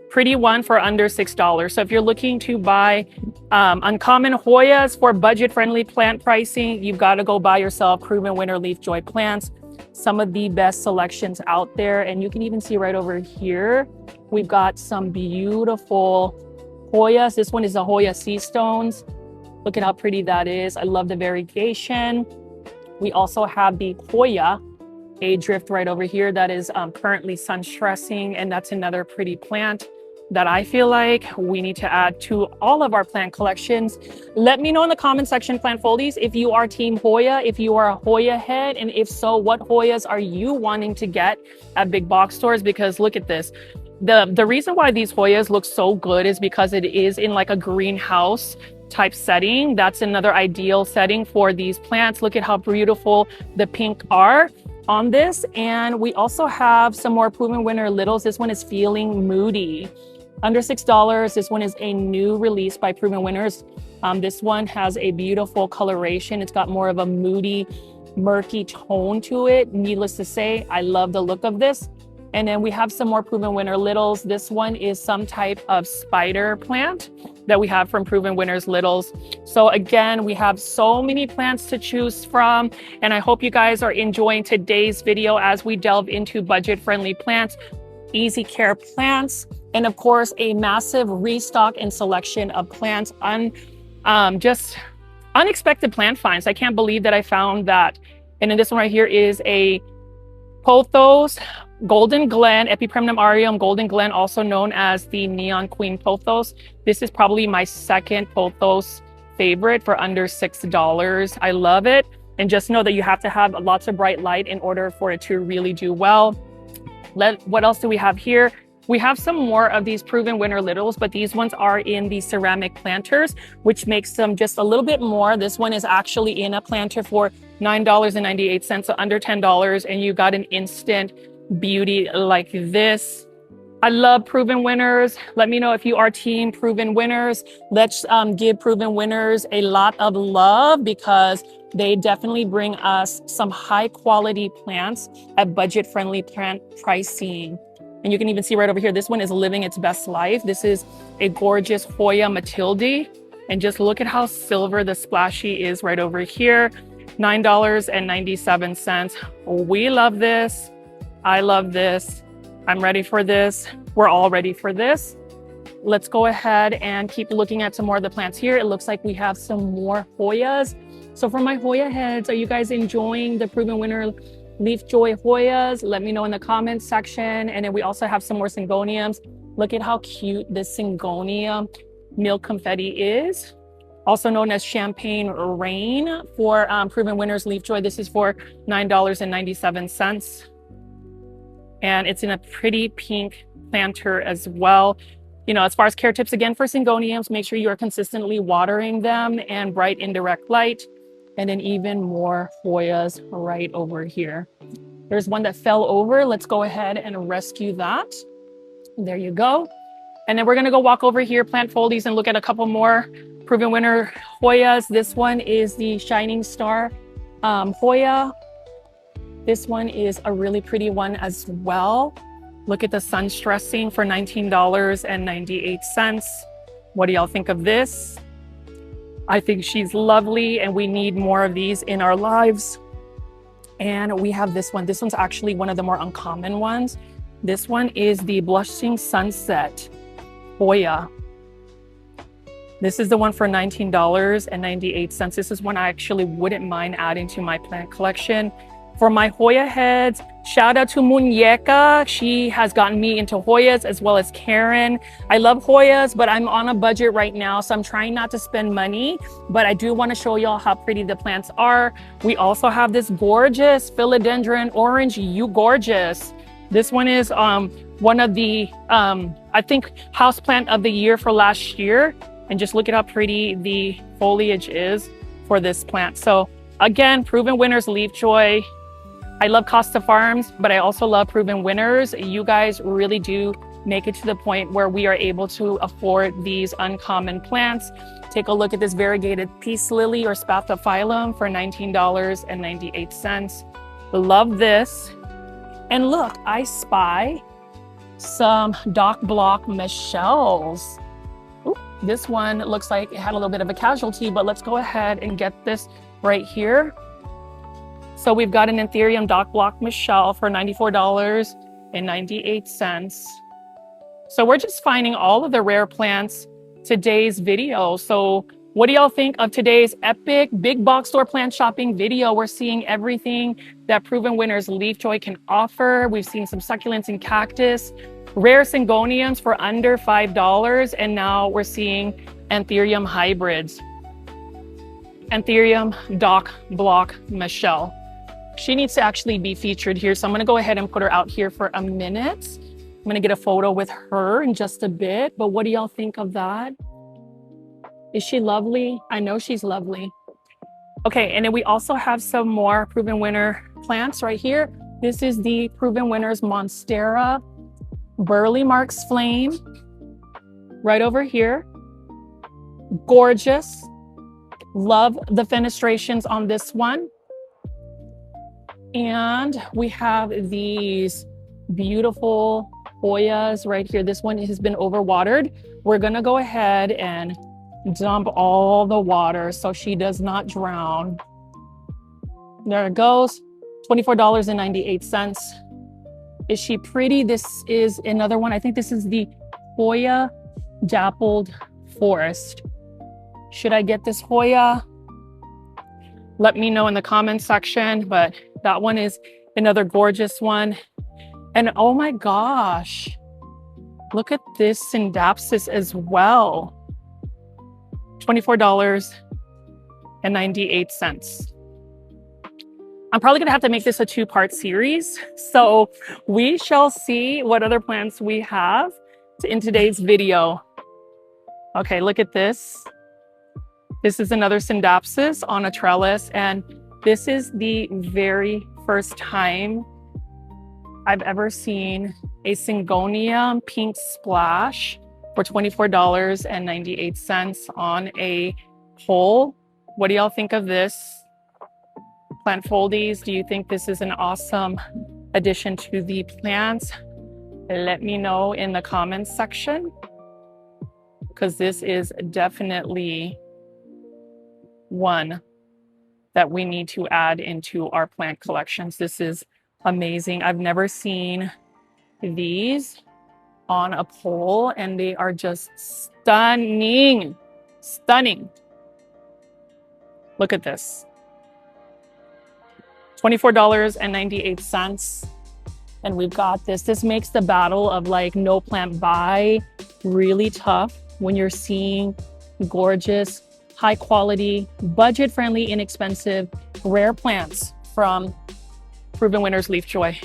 Pretty one for under $6. So if you're looking to buy uncommon Hoyas for budget-friendly plant pricing, you've got to go buy yourself Proven Winner Leafjoy plants. Some of the best selections out there. And you can even see right over here, we've got some beautiful Hoyas. This one is the Hoya Sea Stones. Look at how pretty that is. I love the variegation. We also have the Hoya A Drift right over here that is currently sun stressing, and that's another pretty plant that I feel like we need to add to all of our plant collections. Let me know in the comment section, plant foldies, if you are Team Hoya, if you are a Hoya head, and if so, what Hoyas are you wanting to get at big box stores? Because look at this. The reason why these Hoyas look so good is because it is in like a greenhouse type setting. That's another ideal setting for these plants. Look at how beautiful the pink are on this. And we also have some more Proven Winner Littles. This one is Feeling Moody. Under $6. This one is a new release by Proven Winners. This one has a beautiful coloration. It's got more of a moody, murky tone to it. Needless to say, I love the look of this. And then we have some more Proven Winner Littles. This one is some type of spider plant that we have from Proven Winners Littles. So again, we have so many plants to choose from. And I hope you guys are enjoying today's video as we delve into budget-friendly plants, easy care plants, and of course, a massive restock and selection of plants on just unexpected plant finds. I can't believe that I found that. And then this one right here is a Pothos Golden Glen, Epipremnum Golden Glen, also known as the Neon Queen Pothos. This is probably my second Pothos favorite for under $6. I love it. And just know that you have to have lots of bright light in order for it to really do well. What else do we have here? We have some more of these Proven Winner Littles, but these ones are in the ceramic planters, which makes them just a little bit more. This one is actually in a planter for $9.98, so under $10, and you got an instant beauty like this. I love Proven Winners. Let me know if you are Team Proven Winners. Let's give Proven Winners a lot of love because they definitely bring us some high quality plants at budget friendly plant pricing. And you can even see right over here, this one is living its best life. This is a gorgeous Hoya Matilde. And just look at how silver the splashy is right over here. $9.97. We love this. I love this. I'm ready for this. We're all ready for this. Let's go ahead and keep looking at some more of the plants here. It looks like we have some more Hoyas. So for my Hoya heads, are you guys enjoying the Proven Winner Leafjoy Hoyas? Let me know in the comments section. And then we also have some more Syngoniums. Look at how cute this Syngonium milk confetti is. Also known as Champagne Rain for Proven Winners Leafjoy. This is for $9.97. And it's in a pretty pink planter as well. You know, as far as care tips, again, for Syngoniums, make sure you are consistently watering them and bright indirect light. And then even more Hoyas right over here. There's one that fell over. Let's go ahead and rescue that. There you go. And then we're gonna go walk over here, plant foldies, and look at a couple more Proven Winner Hoyas. This one is the Shining Star Hoya. This one is a really pretty one as well. Look at the sun stressing for $19.98. What do y'all think of this? I think she's lovely and we need more of these in our lives. And we have this one. This one's actually one of the more uncommon ones. This one is the Blushing Sunset Hoya. This is the one for $19.98. This is one I actually wouldn't mind adding to my plant collection. For my Hoya heads, shout out to Muñeca. She has gotten me into Hoyas as well as Karen. I love Hoyas, but I'm on a budget right now, so I'm trying not to spend money, but I do want to show y'all how pretty the plants are. We also have this gorgeous Philodendron Orange You Gorgeous. This one is one of the, I think, houseplant of the year for last year. And just look at how pretty the foliage is for this plant. So again, Proven Winners Leafjoy. I love Costa Farms, but I also love Proven Winners. You guys really do make it to the point where we are able to afford these uncommon plants. Take a look at this variegated peace lily or Spathiphyllum for $19.98. Love this. And look, I spy some Doc Block Michelles. Ooh, this one looks like it had a little bit of a casualty, but let's go ahead and get this right here. So we've got an Anthurium Doc Block Michelle for $94.98. So we're just finding all of the rare plants today's video. So what do y'all think of today's epic big box store plant shopping video? We're seeing everything that Proven Winners Leafjoy can offer. We've seen some succulents and cactus, rare Syngoniums for under $5, and now we're seeing Anthurium hybrids. Anthurium Doc Block Michelle. She needs to actually be featured here, so I'm gonna go ahead and put her out here for a minute. I'm gonna get a photo with her in just a bit, but what do y'all think of that? Is she lovely? I know she's lovely. Okay, and then we also have some more Proven Winner plants right here. This is the Proven Winners Monstera Burley Marks Flame right over here. Gorgeous. Love the fenestrations on this one. And we have these beautiful Hoyas right here. This one has been overwatered. We're gonna go ahead and dump all the water so she does not drown. There it goes, $24.98. Is she pretty? This is another one. I think this is the Hoya Dappled Forest. Should I get this Hoya? Let me know in the comments section, but that one is another gorgeous one. And oh my gosh, look at this Syndapsis as well. $24.98. I'm probably gonna have to make this a two-part series. So we shall see what other plants we have in today's video. Okay, look at this. This is another Syndapsis on a trellis, and this is the very first time I've ever seen a Syngonium pink splash for $24.98 on a pole. What do y'all think of this? Plant foldies, do you think this is an awesome addition to the plants? Let me know in the comments section, because this is definitely one that we need to add into our plant collections. This is amazing. I've never seen these on a pole, and they are just stunning. Stunning. Look at this. $24.98. And we've got this. This makes the battle of like no plant buy really tough when you're seeing gorgeous, high quality, budget friendly, inexpensive, rare plants from Proven Winners Leafjoy.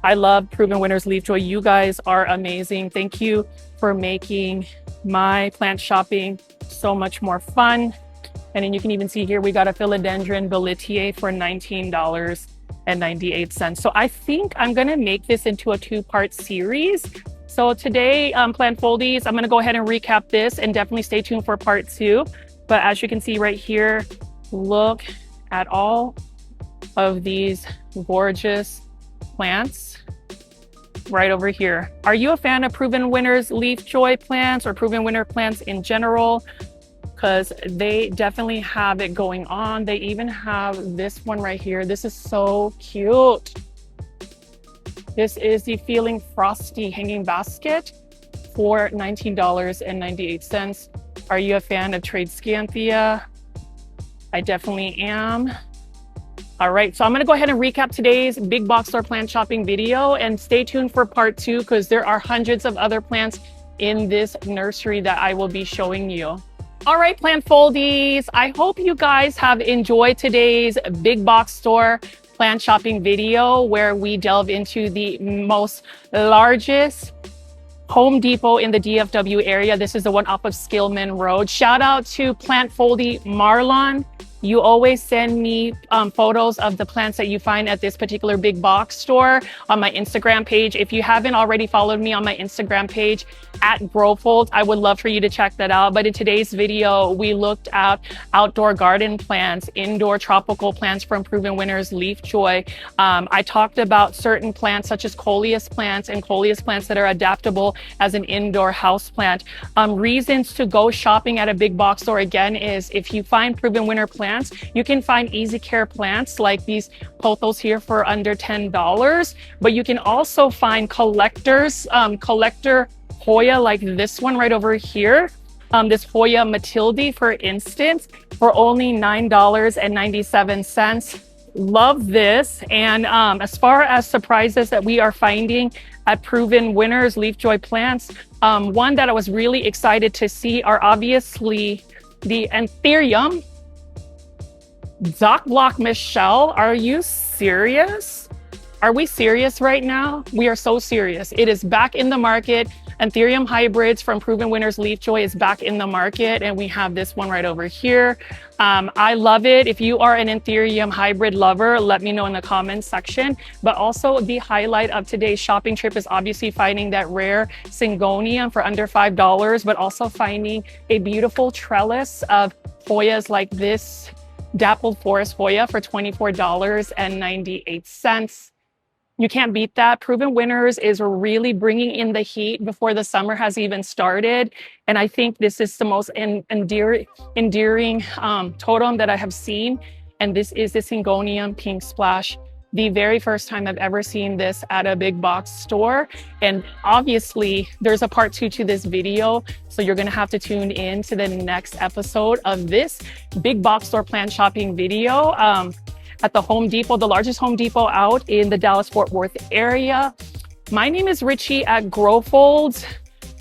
I love Proven Winners Leafjoy. You guys are amazing. Thank you for making my plant shopping so much more fun. And then you can even see here, we got a Philodendron Boletier for $19.98. So I think I'm gonna make this into a two-part series. So today, plant foldies, I'm gonna go ahead and recap this, and definitely stay tuned for part two. But as you can see right here, look at all of these gorgeous plants right over here. Are you a fan of Proven Winners Leafjoy plants or Proven Winner plants in general? Because they definitely have it going on. They even have this one right here. This is so cute. This is the Feeling Frosty hanging basket for $19.98. Are you a fan of Tradescanthia? I definitely am. All right, so I'm gonna go ahead and recap today's big box store plant shopping video, and stay tuned for part two, because there are hundreds of other plants in this nursery that I will be showing you. All right, plant foldies, I hope you guys have enjoyed today's big box store plant shopping video, where we delve into the most largest Home Depot in the DFW area. This is the one off of Skillman Road. Shout out to Plant Foldy Marlon. You always send me photos of the plants that you find at this particular big box store on my Instagram page. If you haven't already followed me on my Instagram page at Growfold, I would love for you to check that out. But in today's video, we looked at outdoor garden plants, indoor tropical plants from Proven Winners Leafjoy. I talked about certain plants such as coleus plants and coleus plants that are adaptable as an indoor house plant. Reasons to go shopping at a big box store again is if you find Proven Winner plants, you can find easy care plants like these pothos here for under $10, but you can also find collector Hoya like this one right over here. This Hoya Matilde, for instance, for only $9.97. Love this. And as far as surprises that we are finding at Proven Winners Leafjoy plants, one that I was really excited to see are obviously the Anthurium Doc Block Michelle. Are you serious? Are we serious right now? We are so serious. It is back in the market. Anthurium hybrids from Proven Winners Leafjoy is back in the market, and we have this one right over here. I love it. If you are an Anthurium hybrid lover, let me know in the comments section. But also the highlight of today's shopping trip is obviously finding that rare Syngonium for under $5, but also finding a beautiful trellis of Hoyas like this dappled forest Hoya for $24.98. You can't beat that. Proven Winners is really bringing in the heat before the summer has even started. And I think this is the most endearing totem that I have seen. And this is the Syngonium Pink Splash. The very first time I've ever seen this at a big box store. And obviously there's a part 2 to this video. So you're gonna have to tune in to the next episode of this big box store plant shopping video at the Home Depot, the largest Home Depot out in the Dallas-Fort Worth area. My name is Richie at Growfold.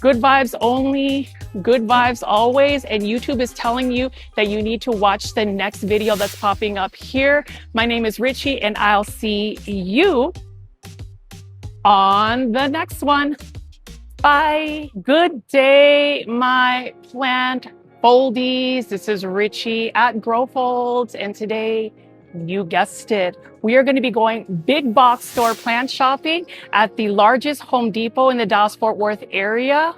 Good vibes only, good vibes always. And YouTube is telling you that you need to watch the next video that's popping up here. My name is Richie, and I'll see you on the next one. Bye. Good day, my plant foldies. This is Richie at Growfold, and today, you guessed it, we are going to be going big box store plant shopping at the largest Home Depot in the Dallas-Fort Worth area.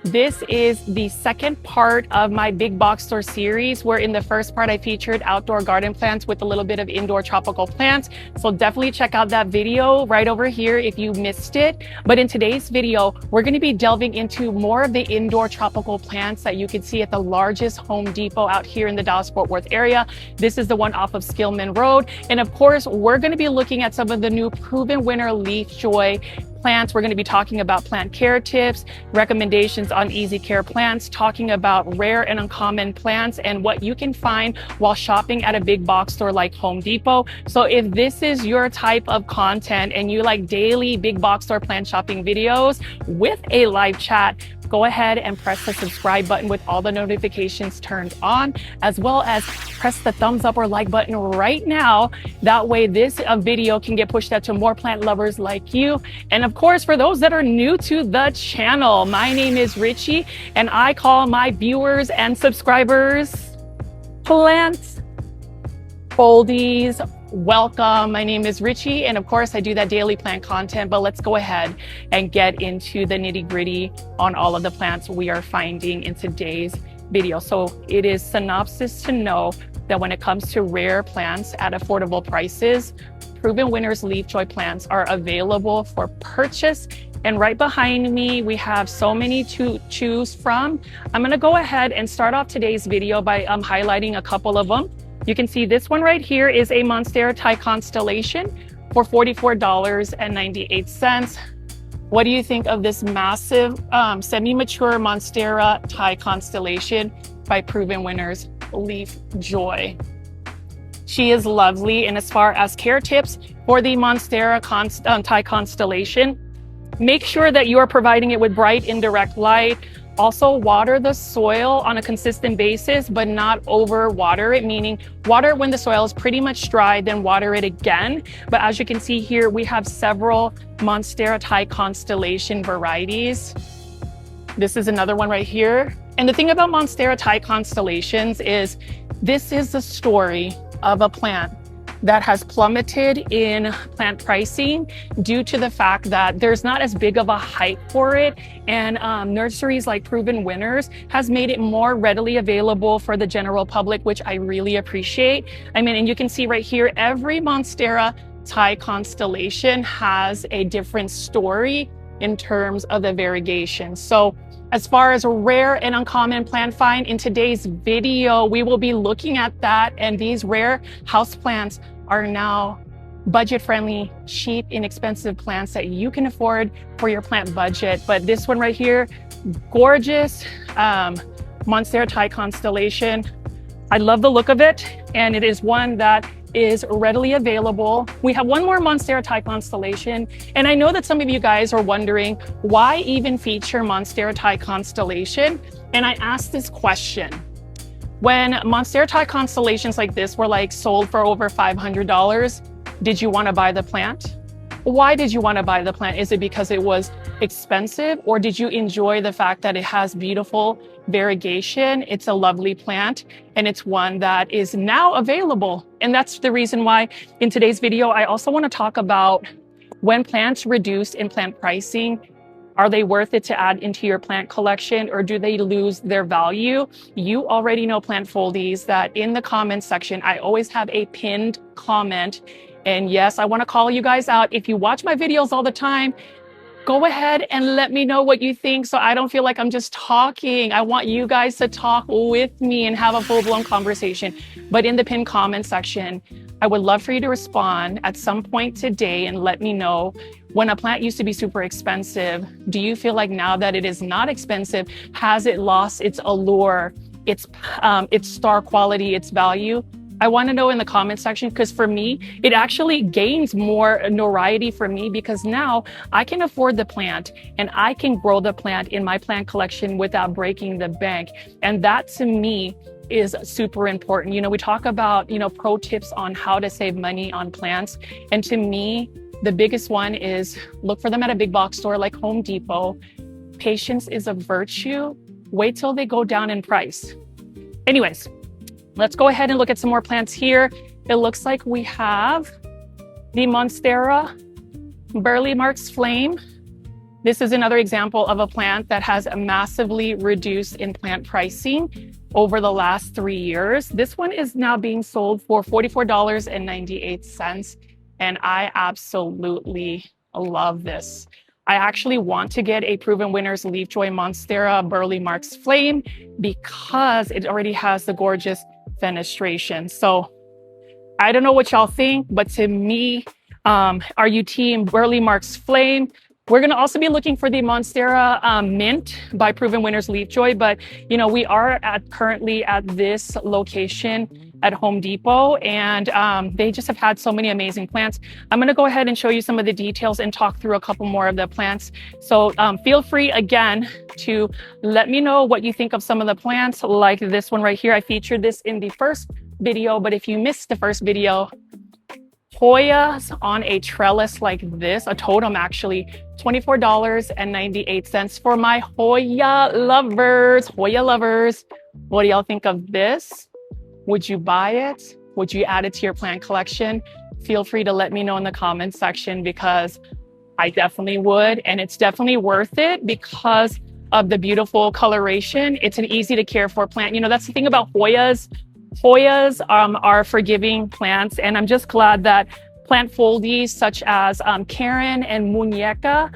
This is the second part of my big box store series, where in the first part I featured outdoor garden plants with a little bit of indoor tropical plants. So definitely check out that video right over here if you missed it. But in today's video, we're going to be delving into more of the indoor tropical plants that you can see at the largest Home Depot out here in the Dallas-Fort Worth area. This is the one off of Skillman Road. And of course, we're going to be looking at some of the new Proven Winner Leafjoy plants. We're going to be talking about plant care tips, recommendations on easy care plants, talking about rare and uncommon plants and what you can find while shopping at a big box store like Home Depot. So if this is your type of content and you like daily big box store plant shopping videos with a live chat, go ahead and press the subscribe button with all the notifications turned on, as well as press the thumbs up or like button right now. That way this video can get pushed out to more plant lovers like you. And of course, for those that are new to the channel, my name is Richie, and I call my viewers and subscribers plant foldies. Welcome. My name is Richie, and of course I do that daily plant content, but let's go ahead and get into the nitty-gritty on all of the plants we are finding in today's video. So it is synopsis to know that when it comes to rare plants at affordable prices, Proven Winners Leafjoy plants are available for purchase. And right behind me, we have so many to choose from. I'm going to go ahead and start off today's video by highlighting a couple of them. You can see this one right here is a Monstera Thai Constellation for $44.98. What do you think of this massive semi-mature Monstera Thai Constellation by Proven Winners Leafjoy? She is lovely. And as far as care tips for the Monstera Thai Constellation, make sure that you are providing it with bright indirect light. Also, water the soil on a consistent basis, but not over water it, meaning water it when the soil is pretty much dry, then water it again. But as you can see here, we have several Monstera Thai Constellation varieties. This is another one right here. And the thing about Monstera Thai Constellations is This is the story of a plant that has plummeted in plant pricing due to the fact that there's not as big of a hype for it. And nurseries like Proven Winners has made it more readily available for the general public, which I really appreciate. I mean, and you can see right here, every Monstera Thai constellation has a different story in terms of the variegation. So as far as a rare and uncommon plant find, in today's video, we will be looking at that. And these rare houseplants are now budget-friendly, cheap, inexpensive plants that you can afford for your plant budget. But this one right here, gorgeous Monstera Thai constellation. I love the look of it, and it is one that is readily available. We have one more Monstera Thai constellation, and I know that some of you guys are wondering why even feature Monstera Thai constellation. And I asked this question: when Monstera Thai constellations like this were like sold for over $500, did you want to buy the plant? Why did you want to buy the plant? Is it because it was expensive, or did you enjoy the fact that it has beautiful variegation? It's a lovely plant, and it's one that is now available. And that's the reason why in today's video, I also want to talk about when plants reduce in plant pricing, are they worth it to add into your plant collection, or do they lose their value? You already know, plant foldies, that in the comments section, I always have a pinned comment. And yes, I want to call you guys out. If you watch my videos all the time, go ahead and let me know what you think, so I don't feel like I'm just talking. I want you guys to talk with me and have a full-blown conversation. But in the pinned comment section, I would love for you to respond at some point today and let me know, when a plant used to be super expensive, do you feel like now that it is not expensive, has it lost its allure, its star quality, its value? I want to know in the comment section, because for me, it actually gains more notoriety for me, because now I can afford the plant and I can grow the plant in my plant collection without breaking the bank. And that to me is super important. You know, we talk about, pro tips on how to save money on plants. And to me, the biggest one is look for them at a big box store like Home Depot. Patience is a virtue. Wait till they go down in price. Anyways, let's go ahead and look at some more plants here. It looks like we have the Monstera Burley Marks Flame. This is another example of a plant that has massively reduced in plant pricing over the last 3 years. This one is now being sold for $44.98. And I absolutely love this. I actually want to get a Proven Winners Leafjoy Monstera Burley Marks Flame because it already has the gorgeous fenestration. So I don't know what y'all think, but to me, are you team Burley Marks Flame? We're going to also be looking for the Monstera Mint by Proven Winners Leafjoy, but we are currently at this location at Home Depot, and they just have had so many amazing plants. I'm going to go ahead and show you some of the details and talk through a couple more of the plants. So feel free again to let me know what you think of some of the plants, like this one right here. I featured this in the first video, but if you missed the first video, Hoyas on a trellis like this, a totem actually, $24.98 for my Hoya lovers. Hoya lovers, what do y'all think of this? Would you buy it? Would you add it to your plant collection? Feel free to let me know in the comments section, because I definitely would, and it's definitely worth it because of the beautiful coloration. It's an easy to care for plant. That's the thing about Hoyas. Hoyas are forgiving plants, and I'm just glad that plant foldies such as Karen and Muñeca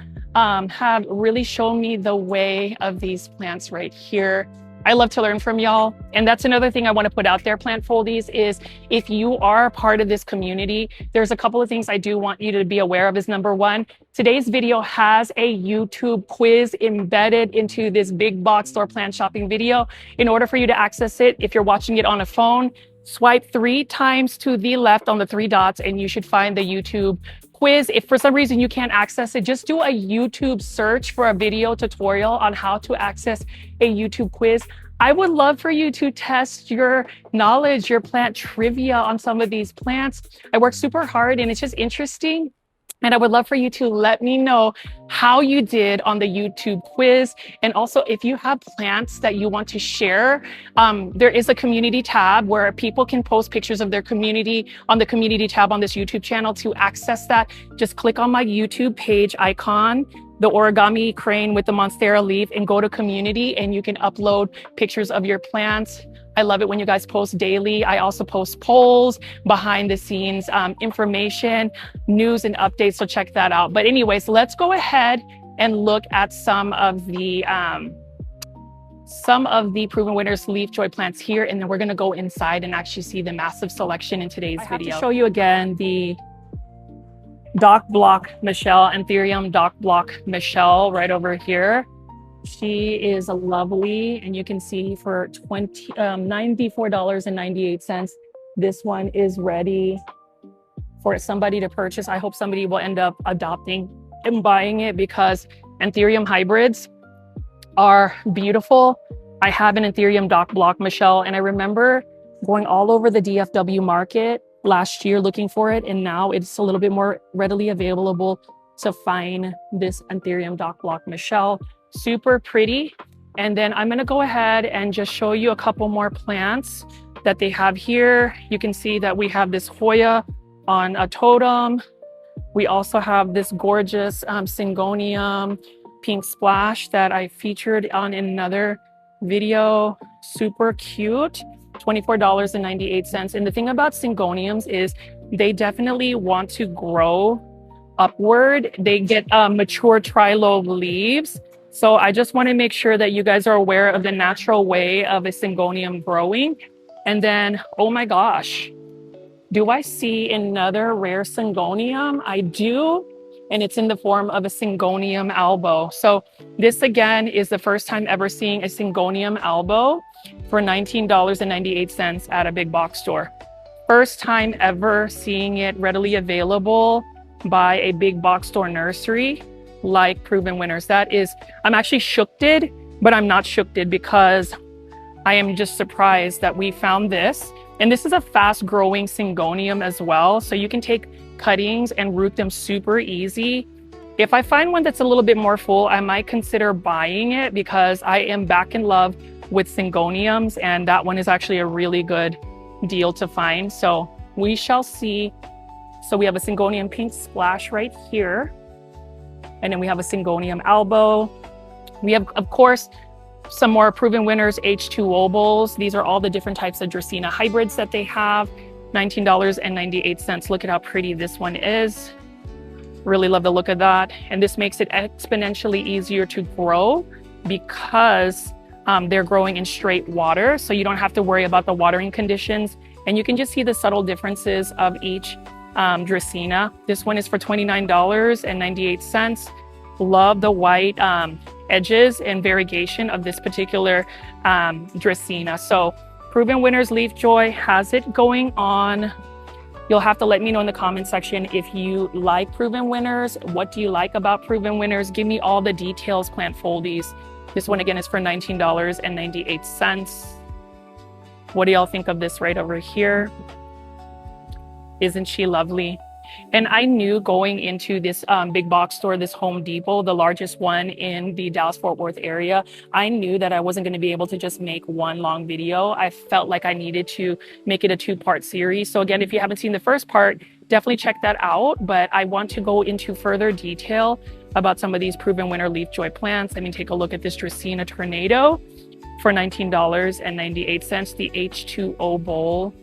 have really shown me the way of these plants right here. I love to learn from y'all. And that's another thing I want to put out there, plant foldies, is if you are part of this community, there's a couple of things I do want you to be aware of. Is number one, today's video has a YouTube quiz embedded into this big box store plant shopping video. In order for you to access it, if you're watching it on a phone, swipe 3 times to the left on the 3 dots and you should find the YouTube quiz. If for some reason you can't access it, just do a YouTube search for a video tutorial on how to access a YouTube quiz. I would love for you to test your knowledge, your plant trivia on some of these plants. I work super hard, and it's just interesting And I would love for you to let me know how you did on the YouTube quiz. And also, if you have plants that you want to share, there is a community tab where people can post pictures of their community on the community tab on this YouTube channel. To access that, just click on my YouTube page icon, the origami crane with the monstera leaf, and go to community, and you can upload pictures of your plants. I love it when you guys post daily. I also post polls, behind the scenes information, news and updates, so check that out. But anyways, let's go ahead and look at some of the Proven Winners Leafjoy plants here, and then we're gonna go inside and actually see the massive selection in today's video. I have to show you again the Doc Block Michelle, Anthurium Doc Block Michelle right over here. She is a lovely, and you can see for $94.98. This one is ready for somebody to purchase. I hope somebody will end up adopting and buying it, because Anthurium hybrids are beautiful. I have an Anthurium Doc Block Michelle, and I remember going all over the DFW market last year looking for it, and now it's a little bit more readily available to find this Anthurium Doc Block Michelle. Super pretty. And then I'm going to go ahead and just show you a couple more plants that they have here. You can see that we have this Hoya on a totem. We also have this gorgeous Syngonium Pink Splash that I featured on another video. Super cute. $24.98. And the thing about Syngoniums is they definitely want to grow upward. They get mature trilobe leaves. So I just want to make sure that you guys are aware of the natural way of a Syngonium growing. And then, oh my gosh, do I see another rare Syngonium? I do, and it's in the form of a Syngonium Albo. So this again is the first time ever seeing a Syngonium Albo for $19.98 at a big box store. First time ever seeing it readily available by a big box store nursery like Proven Winners. That is, I'm actually shooked, but I'm not shooked because I am just surprised that we found this. And this is a fast growing Syngonium as well. So you can take cuttings and root them super easy. If I find one that's a little bit more full, I might consider buying it, because I am back in love with Syngoniums, and that one is actually a really good deal to find. So we shall see. So we have a Syngonium Pink Splash right here. And then we have a Syngonium Albo. We have, of course, some more Proven Winners H2O bowls. These are all the different types of Dracaena hybrids that they have. $19.98. Look at how pretty this one is. Really love the look of that. And this makes it exponentially easier to grow, because they're growing in straight water. So you don't have to worry about the watering conditions. And you can just see the subtle differences of each Dracaena. This one is for $29.98. Love the white edges and variegation of this particular Dracaena. So Proven Winners Leafjoy has it going on. You'll have to let me know in the comment section if you like Proven Winners. What do you like about Proven Winners? Give me all the details, plant foldies. This one again is for $19.98. What do y'all think of this right over here? Isn't she lovely? And I knew going into this big box store, this Home Depot, the largest one in the Dallas-Fort Worth area, I knew that I wasn't going to be able to just make one long video. I felt like I needed to make it a two-part series. So again, if you haven't seen the first part, definitely check that out. But I want to go into further detail about some of these Proven Winner Leafjoy plants. I mean, take a look at this Dracaena Tornado for $19.98, the H2O bowl.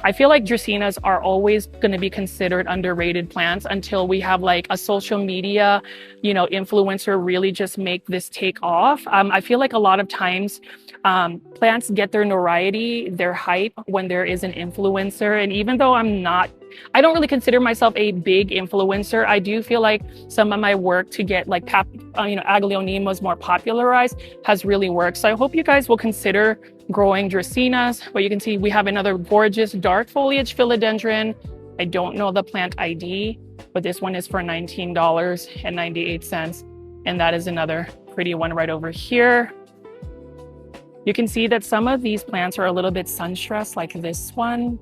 I feel like Dracaenas are always going to be considered underrated plants until we have like a social media, influencer really just make this take off. I feel like a lot of times plants get their notoriety, their hype when there is an influencer. And even though I don't really consider myself a big influencer, I do feel like some of my work to get like Aglaonemas more popularized has really worked. So I hope you guys will consider growing Dracaenas. But you can see we have another gorgeous dark foliage philodendron. I don't know the plant ID, but this one is for $19.98. And that is another pretty one right over here. You can see that some of these plants are a little bit sun stressed, like this one.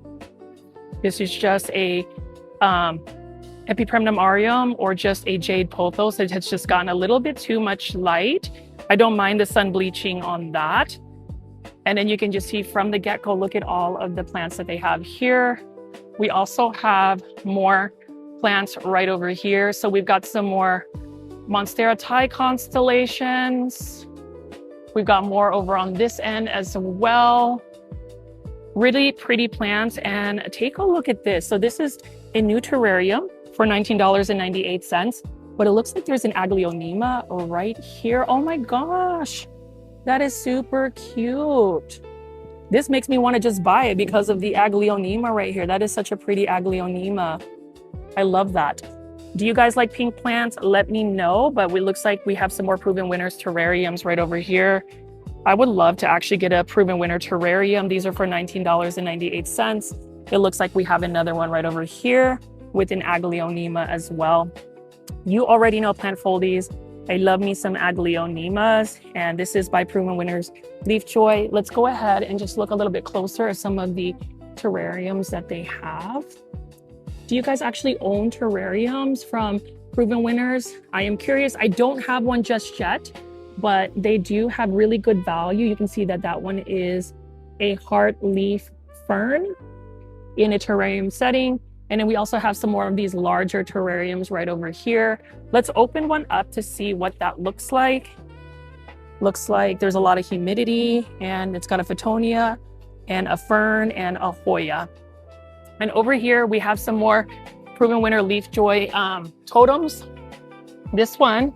This is just a Epipremnum or just a jade pothos. It has just gotten a little bit too much light. I don't mind the sun bleaching on that. And then you can just see from the get-go, look at all of the plants that they have here. We also have more plants right over here. So we've got some more Monstera Thai constellations. We've got more over on this end as well. Really pretty plants. And take a look at this. So this is a new terrarium for $19.98. But it looks like there's an Aglaonema right here. Oh my gosh, that is super cute. This makes me want to just buy it because of the Aglaonema right here. That is such a pretty Aglaonema. I love that. Do you guys like pink plants? Let me know. But it looks like we have some more Proven Winners terrariums right over here. I would love to actually get a Proven Winner terrarium. These are for $19.98. It looks like we have another one right over here with an Aglaonema as well. You already know plant foldies. I love me some Aglaonemas, and this is by Proven Winners Leafjoy. Let's go ahead and just look a little bit closer at some of the terrariums that they have. Do you guys actually own terrariums from Proven Winners? I am curious. I don't have one just yet, but they do have really good value. You can see that that one is a heart leaf fern in a terrarium setting. And then we also have some more of these larger terrariums right over here. Let's open one up to see what that looks like. Looks like there's a lot of humidity, and it's got a Photonia and a fern and a Hoya. And over here, we have some more Proven Winner Leafjoy totems. This one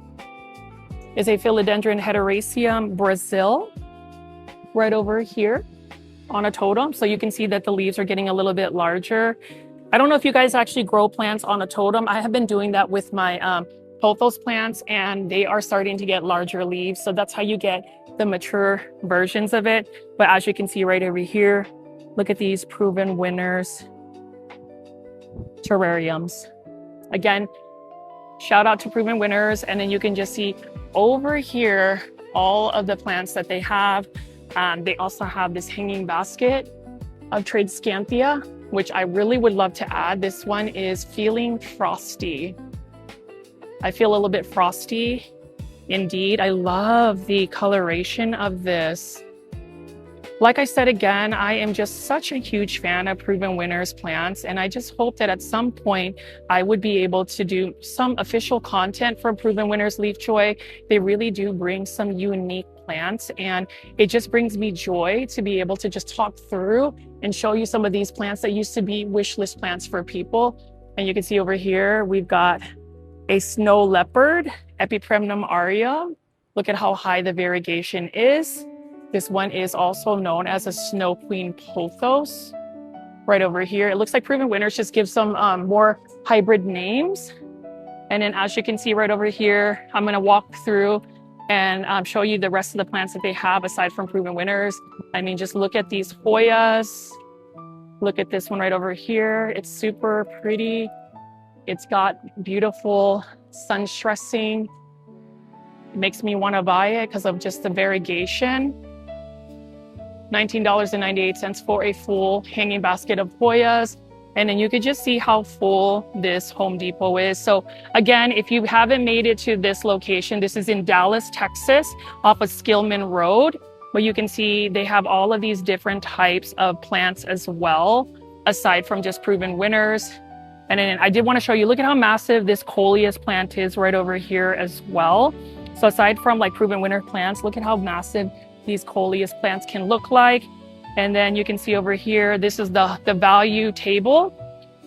is a Philodendron Heteroraceum Brazil right over here on a totem. So you can see that the leaves are getting a little bit larger. I don't know if you guys actually grow plants on a totem. I have been doing that with my pothos plants, and they are starting to get larger leaves. So that's how you get the mature versions of it. But as you can see right over here, look at these Proven Winners terrariums. Again, shout out to Proven Winners. And then you can just see over here all of the plants that they have. They also have this hanging basket of Tradescanthia, which I really would love to add. This one is Feeling Frosty. I feel a little bit frosty indeed. I love the coloration of this. Like I said, again, I am just such a huge fan of Proven Winners plants, and I just hope that at some point I would be able to do some official content for Proven Winners Leafjoy. They really do bring some unique plants, and it just brings me joy to be able to just talk through and show you some of these plants that used to be wish list plants for people. And you can see over here, we've got a snow leopard, Epipremnum aureum. Look at how high the variegation is. This one is also known as a Snow Queen pothos right over here. It looks like Proven Winners just gives some more hybrid names. And then as you can see right over here, I'm gonna walk through and show you the rest of the plants that they have aside from Proven Winners. I mean, just look at these Hoyas. Look at this one right over here. It's super pretty. It's got beautiful sun stressing. It makes me want to buy it because of just the variegation. $19.98 for a full hanging basket of Hoyas. And then you could just see how full this Home Depot is. So again, if you haven't made it to this location, this is in Dallas, Texas, off of Skillman Road. But you can see they have all of these different types of plants as well, aside from just Proven Winners. And then I did want to show you, look at how massive this Coleus plant is right over here as well. So aside from like Proven Winner plants, look at how massive these Coleus plants can look like. And then you can see over here, this is the value table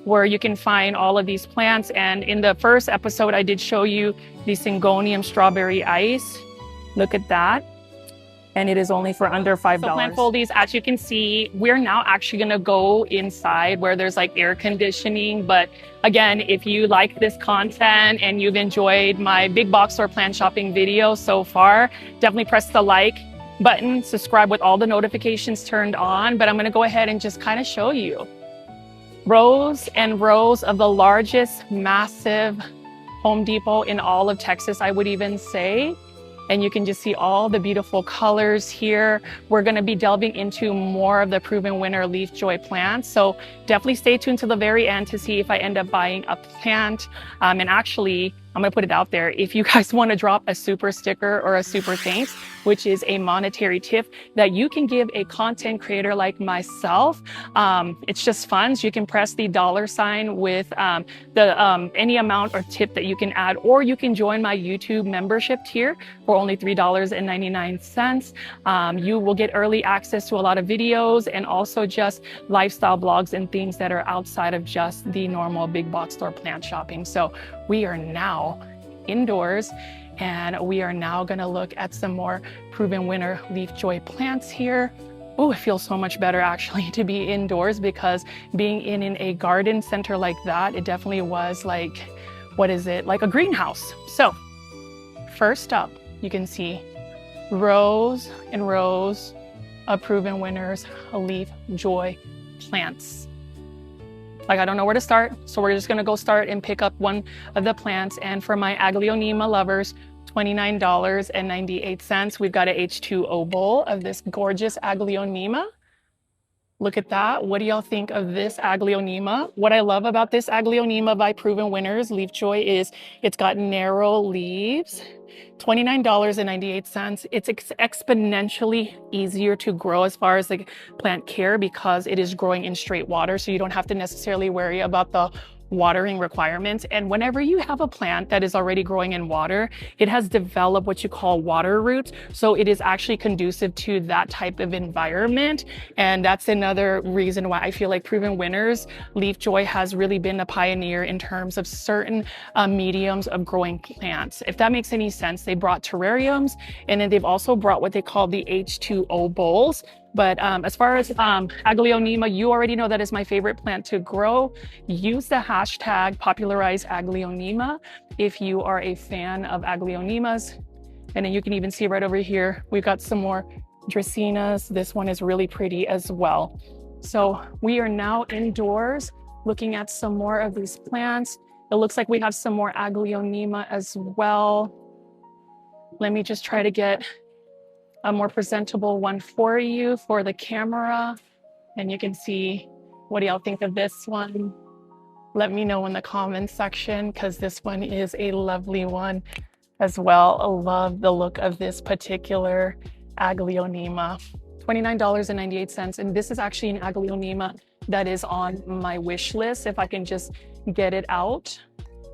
where you can find all of these plants. And in the first episode, I did show you the Syngonium Strawberry Ice. Look at that. And it is only for under $5. So plant foldies, as you can see, we're now actually gonna go inside where there's like air conditioning. But again, if you like this content and you've enjoyed my big box store plant shopping video so far, definitely press the like button, subscribe with all the notifications turned on. But I'm gonna go ahead and just kind of show you rows and rows of the largest massive Home Depot in all of Texas, I would even say. and you can just see all the beautiful colors here. We're going to be delving into more of the Proven Winner Leafjoy plants. So definitely stay tuned to the very end to see if I end up buying a plant. And actually, I'm going to put it out there. If you guys want to drop a super sticker or a super thanks, which is a monetary tip that you can give a content creator like myself, it's just fun. So you can press the $sign with any amount or tip that you can add, or you can join my YouTube membership tier for only $3.99. You will get early access to a lot of videos and also just lifestyle blogs and things that are outside of just the normal big box store plant shopping. So we are now indoors, and we are now going to look at some more Proven Winner Leafjoy plants here. Oh, it feels so much better actually to be indoors, because being in a garden center like that, it definitely was like, what is it? Like a greenhouse. So first up, you can see rows and rows of Proven Winners Leafjoy plants. Like, I don't know where to start, so we're just gonna go start and pick up one of the plants. And for my Aglaonema lovers, $29.98. We've got a H2O bowl of this gorgeous Aglaonema. Look at that. What do y'all think of this Aglaonema? What I love about this Aglaonema by Proven Winners Leafjoy is it's got narrow leaves. $29.98. It's exponentially easier to grow as far as like plant care, because it is growing in straight water, so you don't have to necessarily worry about the watering requirements. And whenever you have a plant that is already growing in water, it has developed what you call water roots. So it is actually conducive to that type of environment. And that's another reason why I feel like Proven Winners Leafjoy has really been a pioneer in terms of certain mediums of growing plants. If that makes any sense, they brought terrariums, and then they've also brought what they call the H2O bowls. But as far as Aglaonema, you already know that is my favorite plant to grow. Use the hashtag popularize Aglaonema if you are a fan of Aglaonemas. And then you can even see right over here, we've got some more Dracaenas. This one is really pretty as well. So we are now indoors looking at some more of these plants. It looks like we have some more Aglaonema as well. Let me just try to get a more presentable one for you for the camera. And you can see, what do y'all think of this one? Let me know in the comments section, because this one is a lovely one as well. I love the look of this particular Aglaonema. $29.98. And this is actually an Aglaonema that is on my wish list if I can just get it out.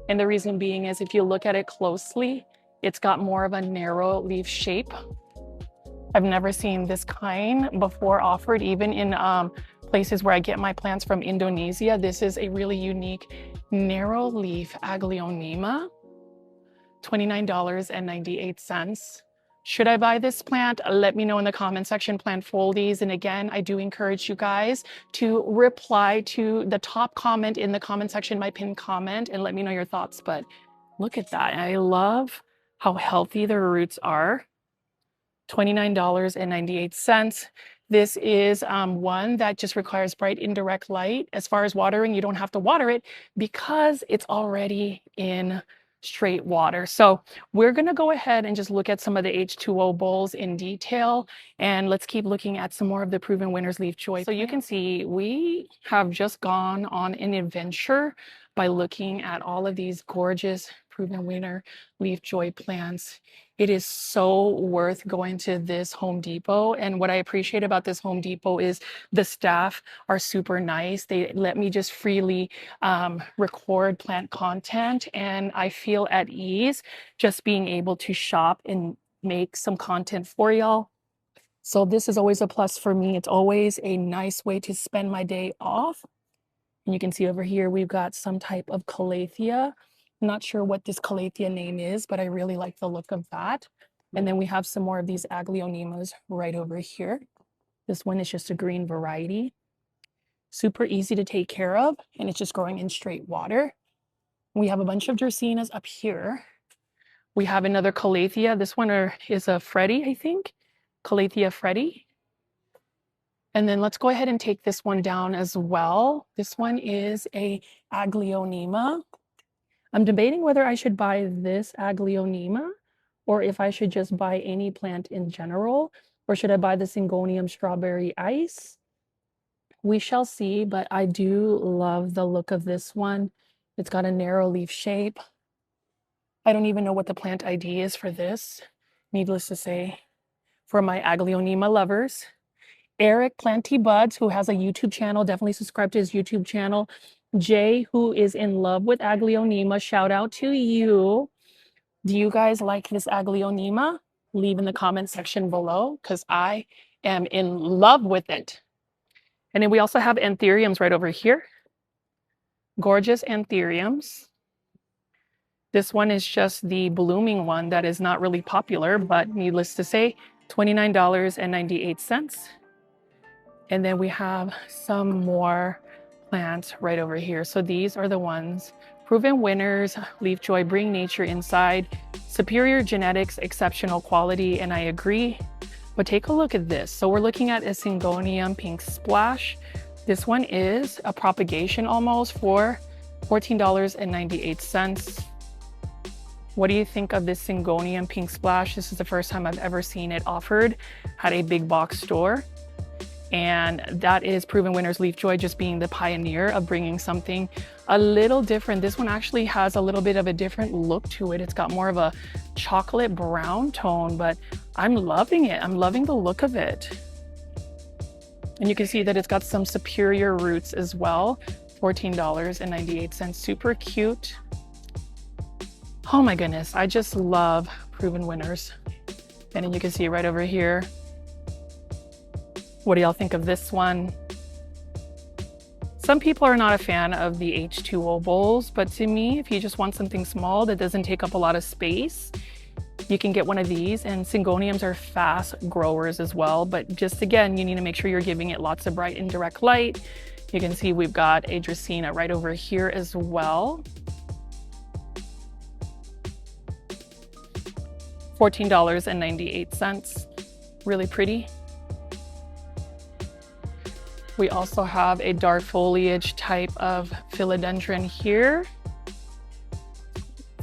And the reason being is, if you look at it closely, it's got more of a narrow leaf shape. I've never seen this kind before offered, even in places where I get my plants from Indonesia. This is a really unique narrow leaf Aglaonema, $29.98. Should I buy this plant? Let me know in the comment section, plant foldies. And again, I do encourage you guys to reply to the top comment in the comment section, my pinned comment, and let me know your thoughts. But look at that. I love how healthy the roots are. $29.98. This is one that just requires bright indirect light. As far as watering, you don't have to water it because it's already in straight water. So we're going to go ahead and just look at some of the H2O bowls in detail, and let's keep looking at some more of the Proven Winners Leafjoy. So you can see we have just gone on an adventure by looking at all of these gorgeous Proven Winner Leafjoy plants. It is so worth going to this Home Depot. And what I appreciate about this Home Depot is the staff are super nice. They let me just freely record plant content, and I feel at ease just being able to shop and make some content for y'all. So this is always a plus for me. It's always a nice way to spend my day off. And you can see over here, we've got some type of calathea. Not sure what this calathea name is, but I really like the look of that. And then we have some more of these Aglaonemas right over here. This one is just a green variety. Super easy to take care of, and it's just growing in straight water. We have a bunch of Dracaenas up here. We have another calathea. This one is a Freddy, I think. Calathea Freddy. And then let's go ahead and take this one down as well. This one is a Aglaonema. I'm debating whether I should buy this Aglaonema or if I should just buy any plant in general, or should I buy the Syngonium Strawberry Ice? We shall see, but I do love the look of this one. It's got a narrow leaf shape. I don't even know what the plant ID is for this, needless to say, for my Aglaonema lovers. Eric Planty Buds, who has a YouTube channel, definitely subscribe to his YouTube channel. Jay, who is in love with Aglaonema, shout out to you. Do you guys like this Aglaonema? Leave in the comment section below, because I am in love with it. And then we also have Anthuriums right over here. Gorgeous Anthuriums. This one is just the blooming one that is not really popular, but needless to say, $29.98. And then we have some more plants right over here. So these are the ones. Proven Winners Leafjoy, bring nature inside. Superior genetics, exceptional quality, and I agree. But take a look at this. So we're looking at a Syngonium Pink Splash. This one is a propagation almost for $14.98. What do you think of this Syngonium Pink Splash? This is the first time I've ever seen it offered at a big box store. And that is Proven Winners Leafjoy just being the pioneer of bringing something a little different. This one actually has a little bit of a different look to it. It's got more of a chocolate brown tone, but I'm loving it. I'm loving the look of it. And you can see that it's got some superior roots as well. $14.98, super cute. Oh my goodness, I just love Proven Winners. And then you can see right over here. What do y'all think of this one? Some people are not a fan of the H2O bowls, but to me, if you just want something small that doesn't take up a lot of space, you can get one of these. And Syngoniums are fast growers as well, but just again, you need to make sure you're giving it lots of bright indirect light. You can see we've got a Dracaena right over here as well. $14.98, really pretty. We also have a dark foliage type of philodendron here,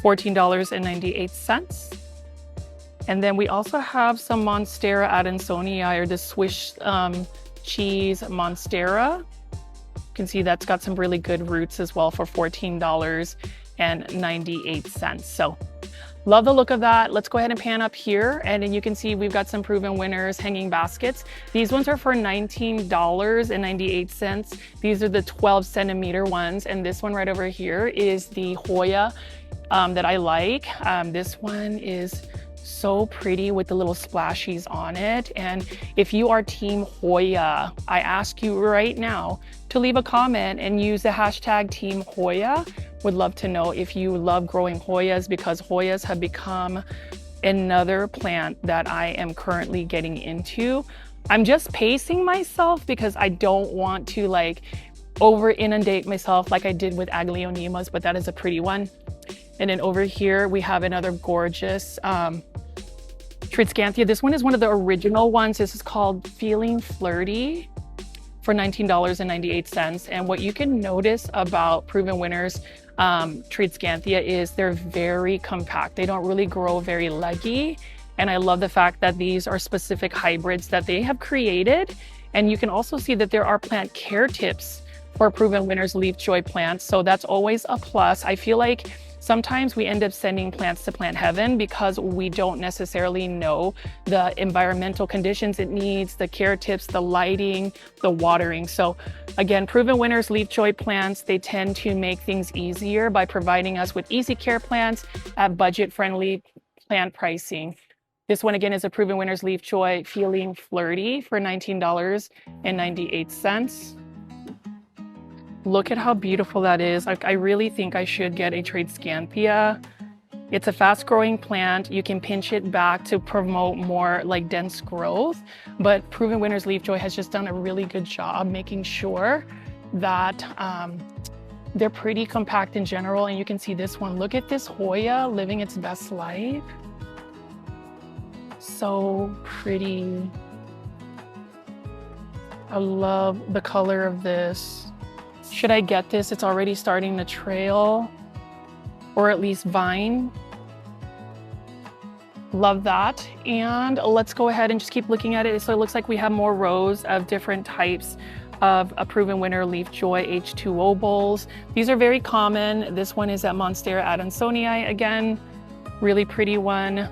$14.98. And then we also have some Monstera adansonii, or the Swiss cheese Monstera. You can see that's got some really good roots as well for $14.98. So love the look of that. Let's go ahead and pan up here. And then you can see we've got some Proven Winners hanging baskets. These ones are for $19.98. These are the 12 centimeter ones. And this one right over here is the Hoya that I like. This one is so pretty with the little splashies on it. And if you are Team Hoya, I ask you right now to leave a comment and use the hashtag Team Hoya. Would love to know if you love growing Hoyas, because Hoyas have become another plant that I am currently getting into. I'm just pacing myself because I don't want to like over inundate myself like I did with Aglaonemas, but that is a pretty one. And then over here we have another gorgeous Triscanthia. This one is one of the original ones. This is called Feeling Flirty for $19.98. And what you can notice about Proven Winners Triscanthia is they're very compact. They don't really grow very leggy. And I love the fact that these are specific hybrids that they have created. And you can also see that there are plant care tips for Proven Winners Leafjoy plants. So that's always a plus. I feel like sometimes we end up sending plants to plant heaven because we don't necessarily know the environmental conditions it needs, the care tips, the lighting, the watering. So again, Proven Winners Leafjoy plants, they tend to make things easier by providing us with easy care plants at budget-friendly plant pricing. This one again is a Proven Winners Leafjoy Feeling Flirty for $19.98. Look at how beautiful that is. Like, I really think I should get a Triscanthia. It's a fast growing plant. You can pinch it back to promote more like dense growth, but Proven Winners Leafjoy has just done a really good job making sure that they're pretty compact in general. And you can see this one. Look at this Hoya living its best life. So pretty. I love the color of this. Should I get this? It's already starting to trail, or at least vine. Love that. And let's go ahead and just keep looking at it. So it looks like we have more rows of different types of a Proven Winner Leafjoy H2O bowls. These are very common. This one is at Monstera adansonii. Again, really pretty one.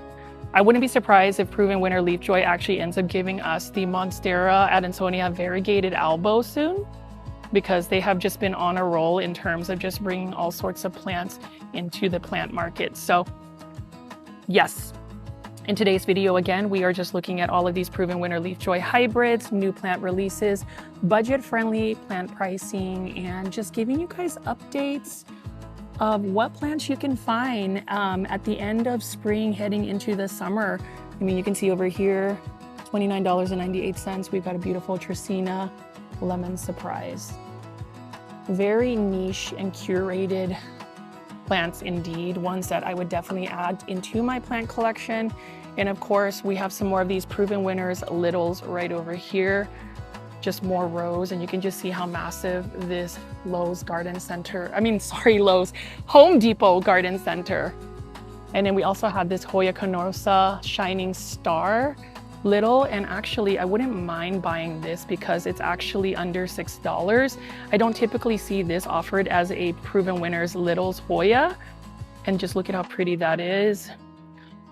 I wouldn't be surprised if Proven Winner Leafjoy actually ends up giving us the Monstera adansonii variegated Albo soon, because they have just been on a roll in terms of just bringing all sorts of plants into the plant market. So yes. In today's video, again, we are just looking at all of these Proven Winner Leafjoy hybrids, new plant releases, budget-friendly plant pricing, and just giving you guys updates of what plants you can find at the end of spring heading into the summer. I mean, you can see over here, $29.98. We've got a beautiful Tracina Lemon Surprise. Very niche and curated plants indeed, ones that I would definitely add into my plant collection. And of course, we have some more of these Proven Winners Littles right over here, just more rows, and you can just see how massive this Lowe's Garden Center, Lowe's Home Depot Garden Center. And then we also have this Hoya Canosa Shining Star Little, and actually I wouldn't mind buying this because it's actually under $6. I don't typically see this offered as a Proven Winners Littles Hoya, and just look at how pretty that is.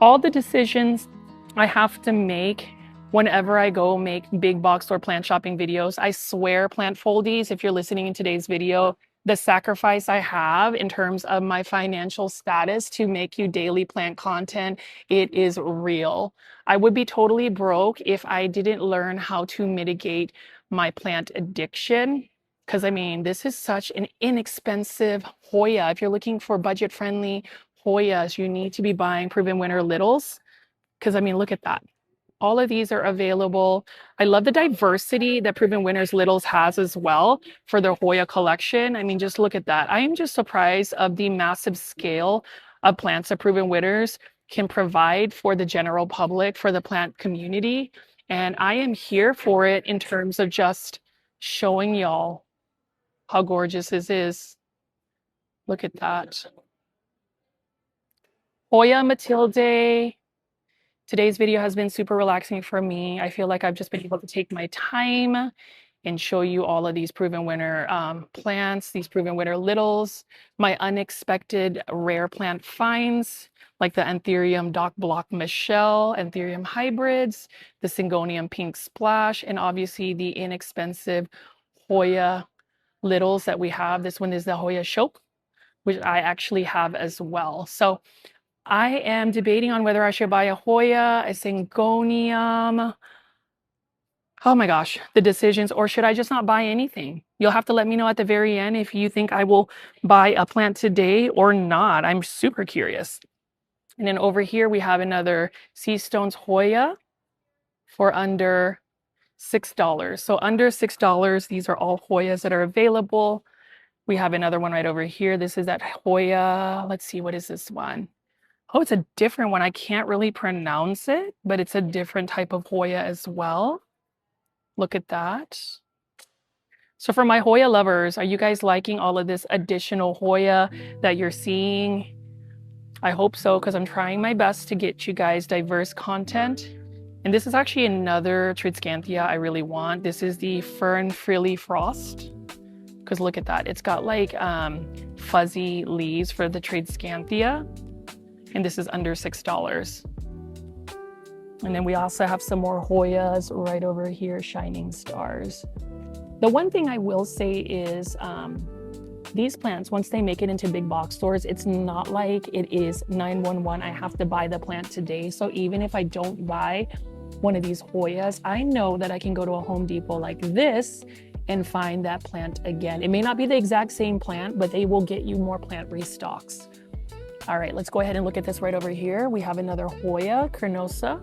All the decisions I have to make whenever I go make big box store plant shopping videos, I swear, plant foldies, if you're listening in today's video, the sacrifice I have in terms of my financial status to make you daily plant content, it is real. I would be totally broke if I didn't learn how to mitigate my plant addiction. Because I mean, this is such an inexpensive Hoya. If you're looking for budget-friendly Hoyas, you need to be buying Proven Winner Littles. Because I mean, look at that. All of these are available. I love the diversity that Proven Winners Littles has as well for their Hoya collection. I mean, just look at that. I am just surprised of the massive scale of plants that Proven Winners can provide for the general public, for the plant community. And I am here for it in terms of just showing y'all how gorgeous this is. Look at that. Hoya Matilde. Today's video has been super relaxing for me. I feel like I've just been able to take my time and show you all of these Proven Winner plants, these Proven Winner Littles, my unexpected rare plant finds, like the Anthurium Doc Block Michelle, Anthurium hybrids, the Syngonium Pink Splash, and obviously the inexpensive Hoya Littles that we have. This one is the Hoya Choke, which I actually have as well. So I am debating on whether I should buy a Hoya, a Syngonium. Oh my gosh, the decisions, or should I just not buy anything? You'll have to let me know at the very end if you think I will buy a plant today or not. I'm super curious. And then over here, we have another Sea Stones Hoya for under $6. So under $6, these are all Hoyas that are available. We have another one right over here. This is that Hoya. Let's see, what is this one? Oh, it's a different one. I can't really pronounce it, but it's a different type of Hoya as well. Look at that. So for my Hoya lovers, are you guys liking all of this additional Hoya that you're seeing? I hope so, because I'm trying my best to get you guys diverse content. And this is actually another Triscanthia I really want. This is the Fern Frilly Frost. Because look at that. It's got like fuzzy leaves for the Triscanthia. And this is under $6. And then we also have some more Hoyas right over here, Shining Stars. The one thing I will say is these plants, once they make it into big box stores, it's not like it is 911. I have to buy the plant today. So even if I don't buy one of these Hoyas, I know that I can go to a Home Depot like this and find that plant again. It may not be the exact same plant, but they will get you more plant restocks. All right, let's go ahead and look at this right over here. We have another Hoya Carnosa.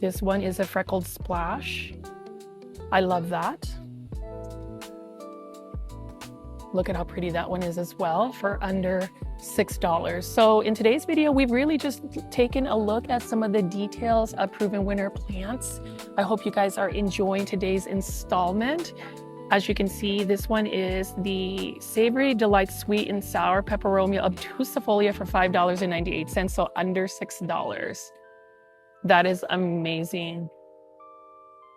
This one is a Freckled Splash. I love that. Look at how pretty that one is as well for under $6. So in today's video, we've really just taken a look at some of the details of Proven Winner plants. I hope you guys are enjoying today's installment. As you can see, this one is the Savory Delight Sweet and Sour Peperomia Obtusifolia for $5.98, so under $6. That is amazing.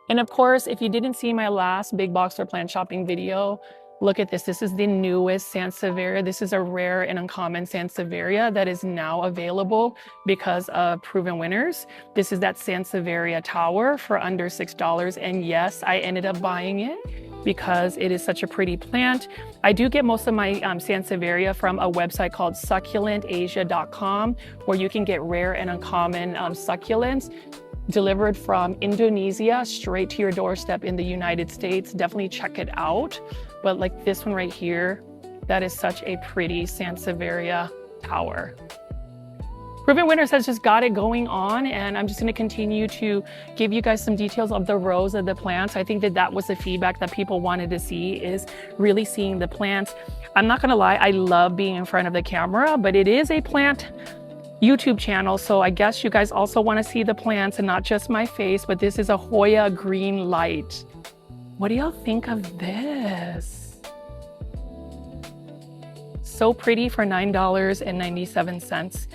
And of course, if you didn't see my last big box or plant shopping video, look at this. This is the newest Sansevieria. This is a rare and uncommon Sansevieria that is now available because of Proven Winners. This is that Sansevieria tower for under $6. And yes, I ended up buying it because it is such a pretty plant. I do get most of my Sansevieria from a website called succulentasia.com, where you can get rare and uncommon succulents delivered from Indonesia straight to your doorstep in the United States. Definitely check it out. But like this one right here, that is such a pretty Sansevieria tower. Proven Winners has just got it going on, and I'm just going to continue to give you guys some details of the rows of the plants. I think that that was the feedback that people wanted to see, is really seeing the plants. I'm not going to lie, I love being in front of the camera, but it is a plant YouTube channel, so I guess you guys also want to see the plants and not just my face. But this is a Hoya green light. What do y'all think of this? So pretty for $9.97.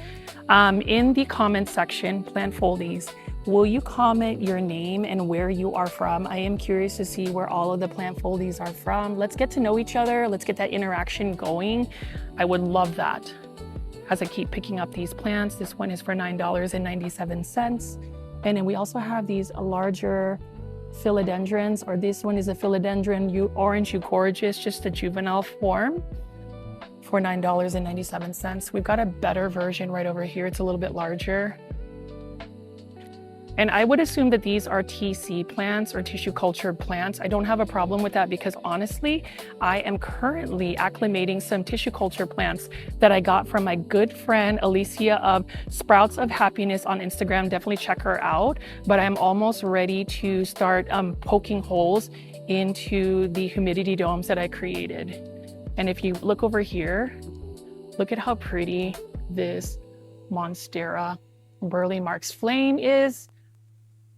In the comment section, plant foldies, will you comment your name and where you are from? I am curious to see where all of the plant foldies are from. Let's get to know each other. Let's get that interaction going. I would love that. As I keep picking up these plants, this one is for $9.97. And then we also have these larger philodendrons, or this one is a philodendron orange eucorgeous, just a juvenile form, for $9.97. We've got a better version right over here. It's a little bit larger. And I would assume that these are TC plants or tissue cultured plants. I don't have a problem with that because honestly, I am currently acclimating some tissue culture plants that I got from my good friend Alicia of Sprouts of Happiness on Instagram. Definitely check her out. But I'm almost ready to start poking holes into the humidity domes that I created. And if you look over here, look at how pretty this Monstera Burley Marks Flame is.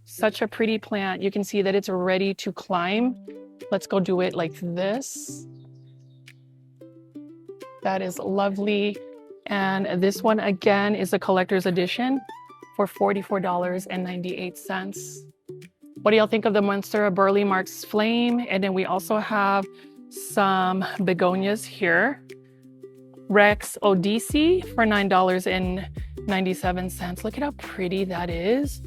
Such a pretty plant. You can see that it's ready to climb. Let's go do it like this. That is lovely. And this one again is a collector's edition for $44.98. What do y'all think of the Monstera Burley Marks Flame? And then we also have some begonias here. Rex Odyssey for $9.97. Look at how pretty that is.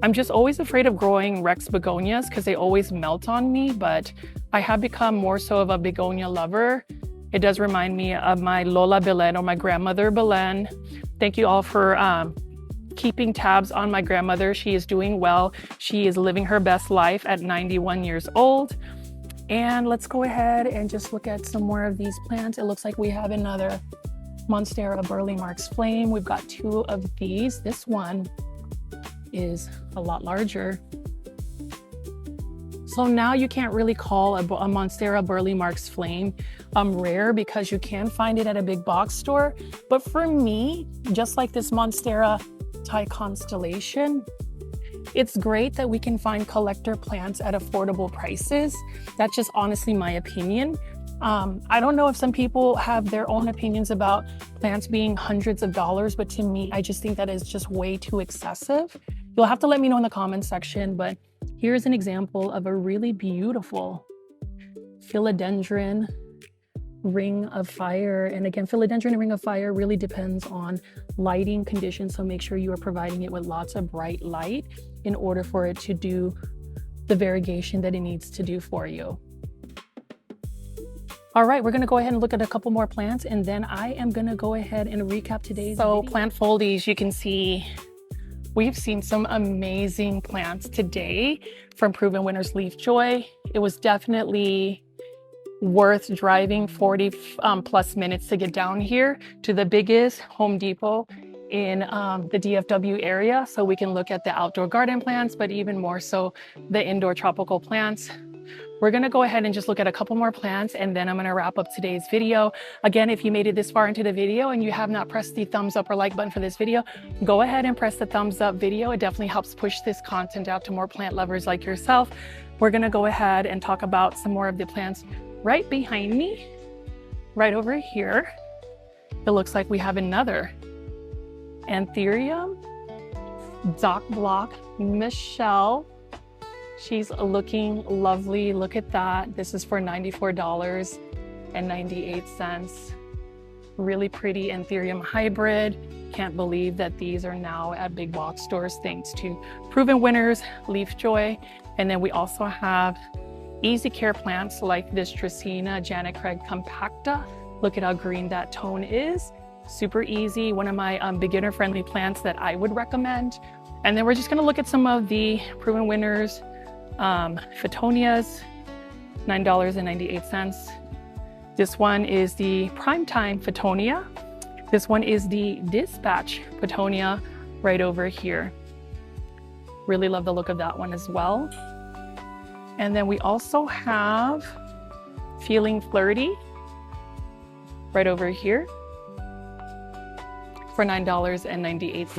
I'm just always afraid of growing Rex begonias because they always melt on me, but I have become more so of a begonia lover. It does remind me of my Lola Belen, or my grandmother Belen. Thank you all for keeping tabs on my grandmother. She is doing well. She is living her best life at 91 years old. And let's go ahead and just look at some more of these plants. It looks like we have another Monstera Burley Marks Flame. We've got two of these. This one is a lot larger. So now you can't really call a Monstera Burley Marks Flame rare because you can find it at a big box store. But for me, just like this Monstera Thai Constellation, it's great that we can find collector plants at affordable prices. That's just honestly my opinion. I don't know if some people have their own opinions about plants being hundreds of dollars, but to me, I just think that is just way too excessive. You'll have to let me know in the comments section, but here's an example of a really beautiful philodendron ring of fire. And again, philodendron ring of fire really depends on lighting conditions. So make sure you are providing it with lots of bright light in order for it to do the variegation that it needs to do for you. All right, we're gonna go ahead and look at a couple more plants, and then I am gonna go ahead and recap today's video. Plant foldies, you can see we've seen some amazing plants today from Proven Winners Leafjoy. It was definitely worth driving 40 plus minutes to get down here to the biggest Home Depot in the DFW area, so we can look at the outdoor garden plants, but even more so the indoor tropical plants. We're gonna go ahead and just look at a couple more plants, and then I'm gonna wrap up today's video. Again, if you made it this far into the video and you have not pressed the thumbs up or like button for this video, go ahead and press the thumbs up video. It definitely helps push this content out to more plant lovers like yourself. We're gonna go ahead and talk about some more of the plants right behind me, right over here. It looks like we have another Anthurium Doc Block Michelle. She's looking lovely. Look at that. This is for $94.98. Really pretty Anthurium hybrid. Can't believe that these are now at big box stores thanks to Proven Winners Leafjoy. And then we also have easy care plants like this Dracaena Janet Craig compacta. Look at how green that tone is. Super easy. One of my beginner friendly plants that I would recommend. And then we're just going to look at some of the Proven Winners Phoetonias, $9.98. This one is the Primetime Phoetonia. This one is the Dispatch Phoetonia right over here. Really love the look of that one as well. And then we also have Feeling Flirty right over here for $9.98.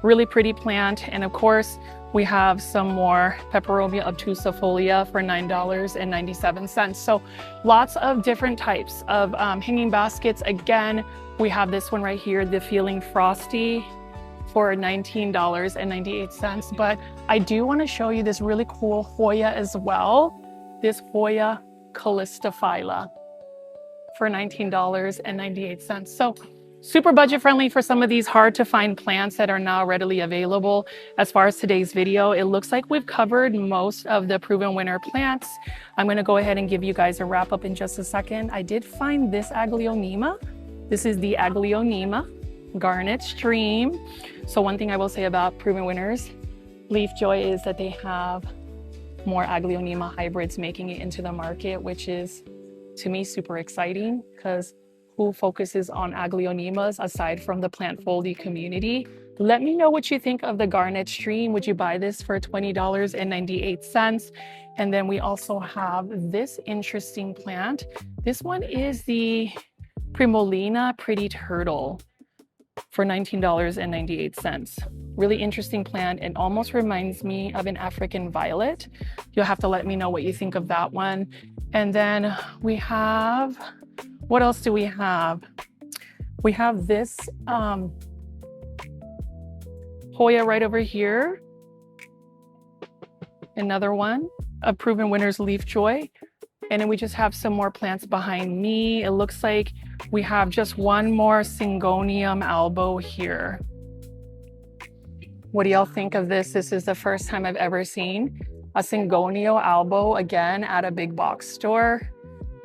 Really pretty plant. And of course, we have some more Peperomia obtusifolia for $9.97. So lots of different types of hanging baskets. Again, we have this one right here, the Feeling Frosty for $19.98. But I do want to show you this really cool Hoya as well. This Hoya Callistophylla for $19.98. So super budget friendly for some of these hard to find plants that are now readily available. As far as today's video, it looks like we've covered most of the Proven Winner plants. I'm going to go ahead and give you guys a wrap up in just a second. I did find this Aglaonema. This is the Aglaonema Garnet Stream. So one thing I will say about Proven Winners Leafjoy is that they have more Aglaonema hybrids making it into the market, which is to me super exciting because who focuses on Aglaonemas aside from the plant foldy community? Let me know what you think of the Garnet Stream. Would you buy this for $20.98? And then we also have this interesting plant. This one is the Primolina Pretty Turtle for $19.98. Really interesting plant. It almost reminds me of an African violet. You'll have to let me know what you think of that one. And then we have, what else do we have? We have this Hoya right over here. Another one of Proven Winners Leafjoy. And then we just have some more plants behind me. It looks like we have just one more Syngonium Albo here. What do y'all think of this? This is the first time I've ever seen a Syngonio Albo again at a big box store.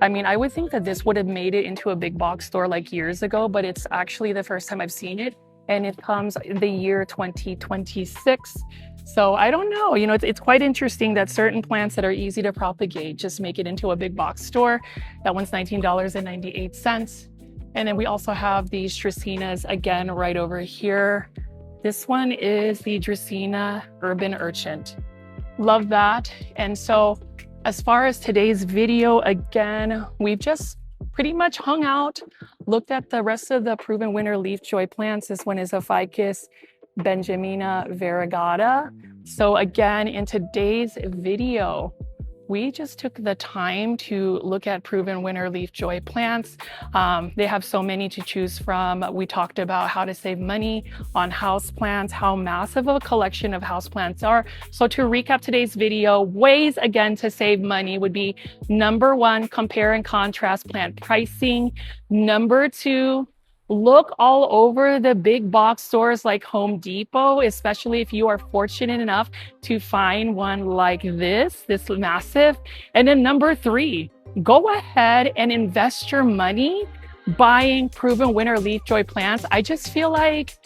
I mean, I would think that this would have made it into a big box store like years ago, but it's actually the first time I've seen it. And it comes the year 2026. So I don't know, you know, it's quite interesting that certain plants that are easy to propagate just make it into a big box store. That one's $19.98. And then we also have these Dracaenas again right over here. This one is the Dracaena Urban Urchin. Love that. And so as far as today's video, again, we've just pretty much hung out, looked at the rest of the Proven Winner Leafjoy plants. This one is a Ficus Benjamina variegata. So again, in today's video, we just took the time to look at Proven Winner Leafjoy plants. They have so many to choose from. We talked about how to save money on houseplants, how massive of a collection of houseplants are. So to recap today's video, ways again to save money would be number one, compare and contrast plant pricing. Number two, look all over the big box stores like Home Depot, especially if you are fortunate enough to find one like this massive. And then number three, go ahead and invest your money buying Proven Winner Leafjoy plants. I just feel like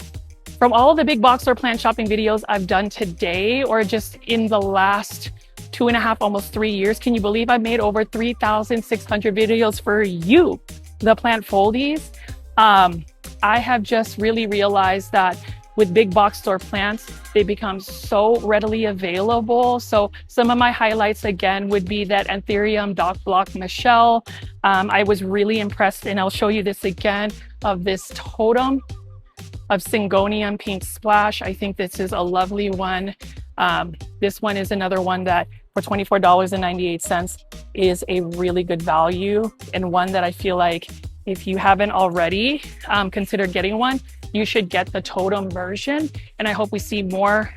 from all the big box store plant shopping videos I've done today, or just in the last 2.5, almost 3 years, can you believe I made over 3,600 videos for you, the plant foldies? I have just really realized that with big box store plants, they become so readily available. So some of my highlights again would be that Anthurium Doc Block Michelle. I was really impressed, and I'll show you this again, of this totem of Syngonium Pink Splash. I think this is a lovely one. This one is another one that for $24.98 is a really good value, and one that I feel like if you haven't already considered getting one, you should get the totem version. And I hope we see more.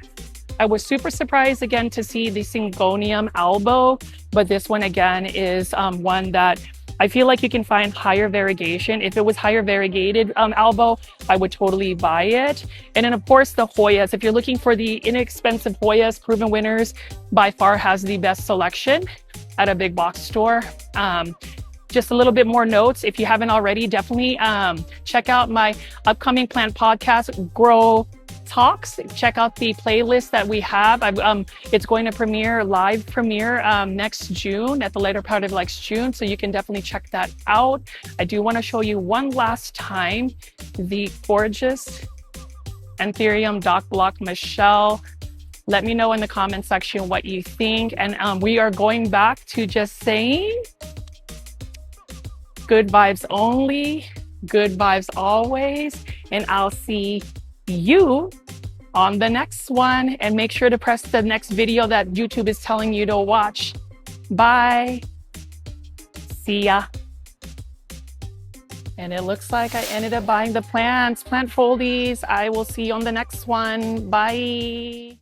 I was super surprised again to see the Syngonium Albo, but this one again is one that I feel like you can find higher variegation. If it was higher variegated Albo, I would totally buy it. And then of course the Hoyas. If you're looking for the inexpensive Hoyas, Proven Winners by far has the best selection at a big box store. Just a little bit more notes. If you haven't already, definitely check out my upcoming plant podcast, Grow Talks. Check out the playlist that we have. It's going to live premiere next June, at the later part of next June. So you can definitely check that out. I do want to show you one last time the gorgeous Anthurium Doc Block Michelle. Let me know in the comment section what you think. And we are going back to just saying good vibes only, good vibes always, and I'll see you on the next one. And make sure to press the next video that YouTube is telling you to watch. Bye. See ya. And it looks like I ended up buying the plant foldies. I will see you on the next one. Bye.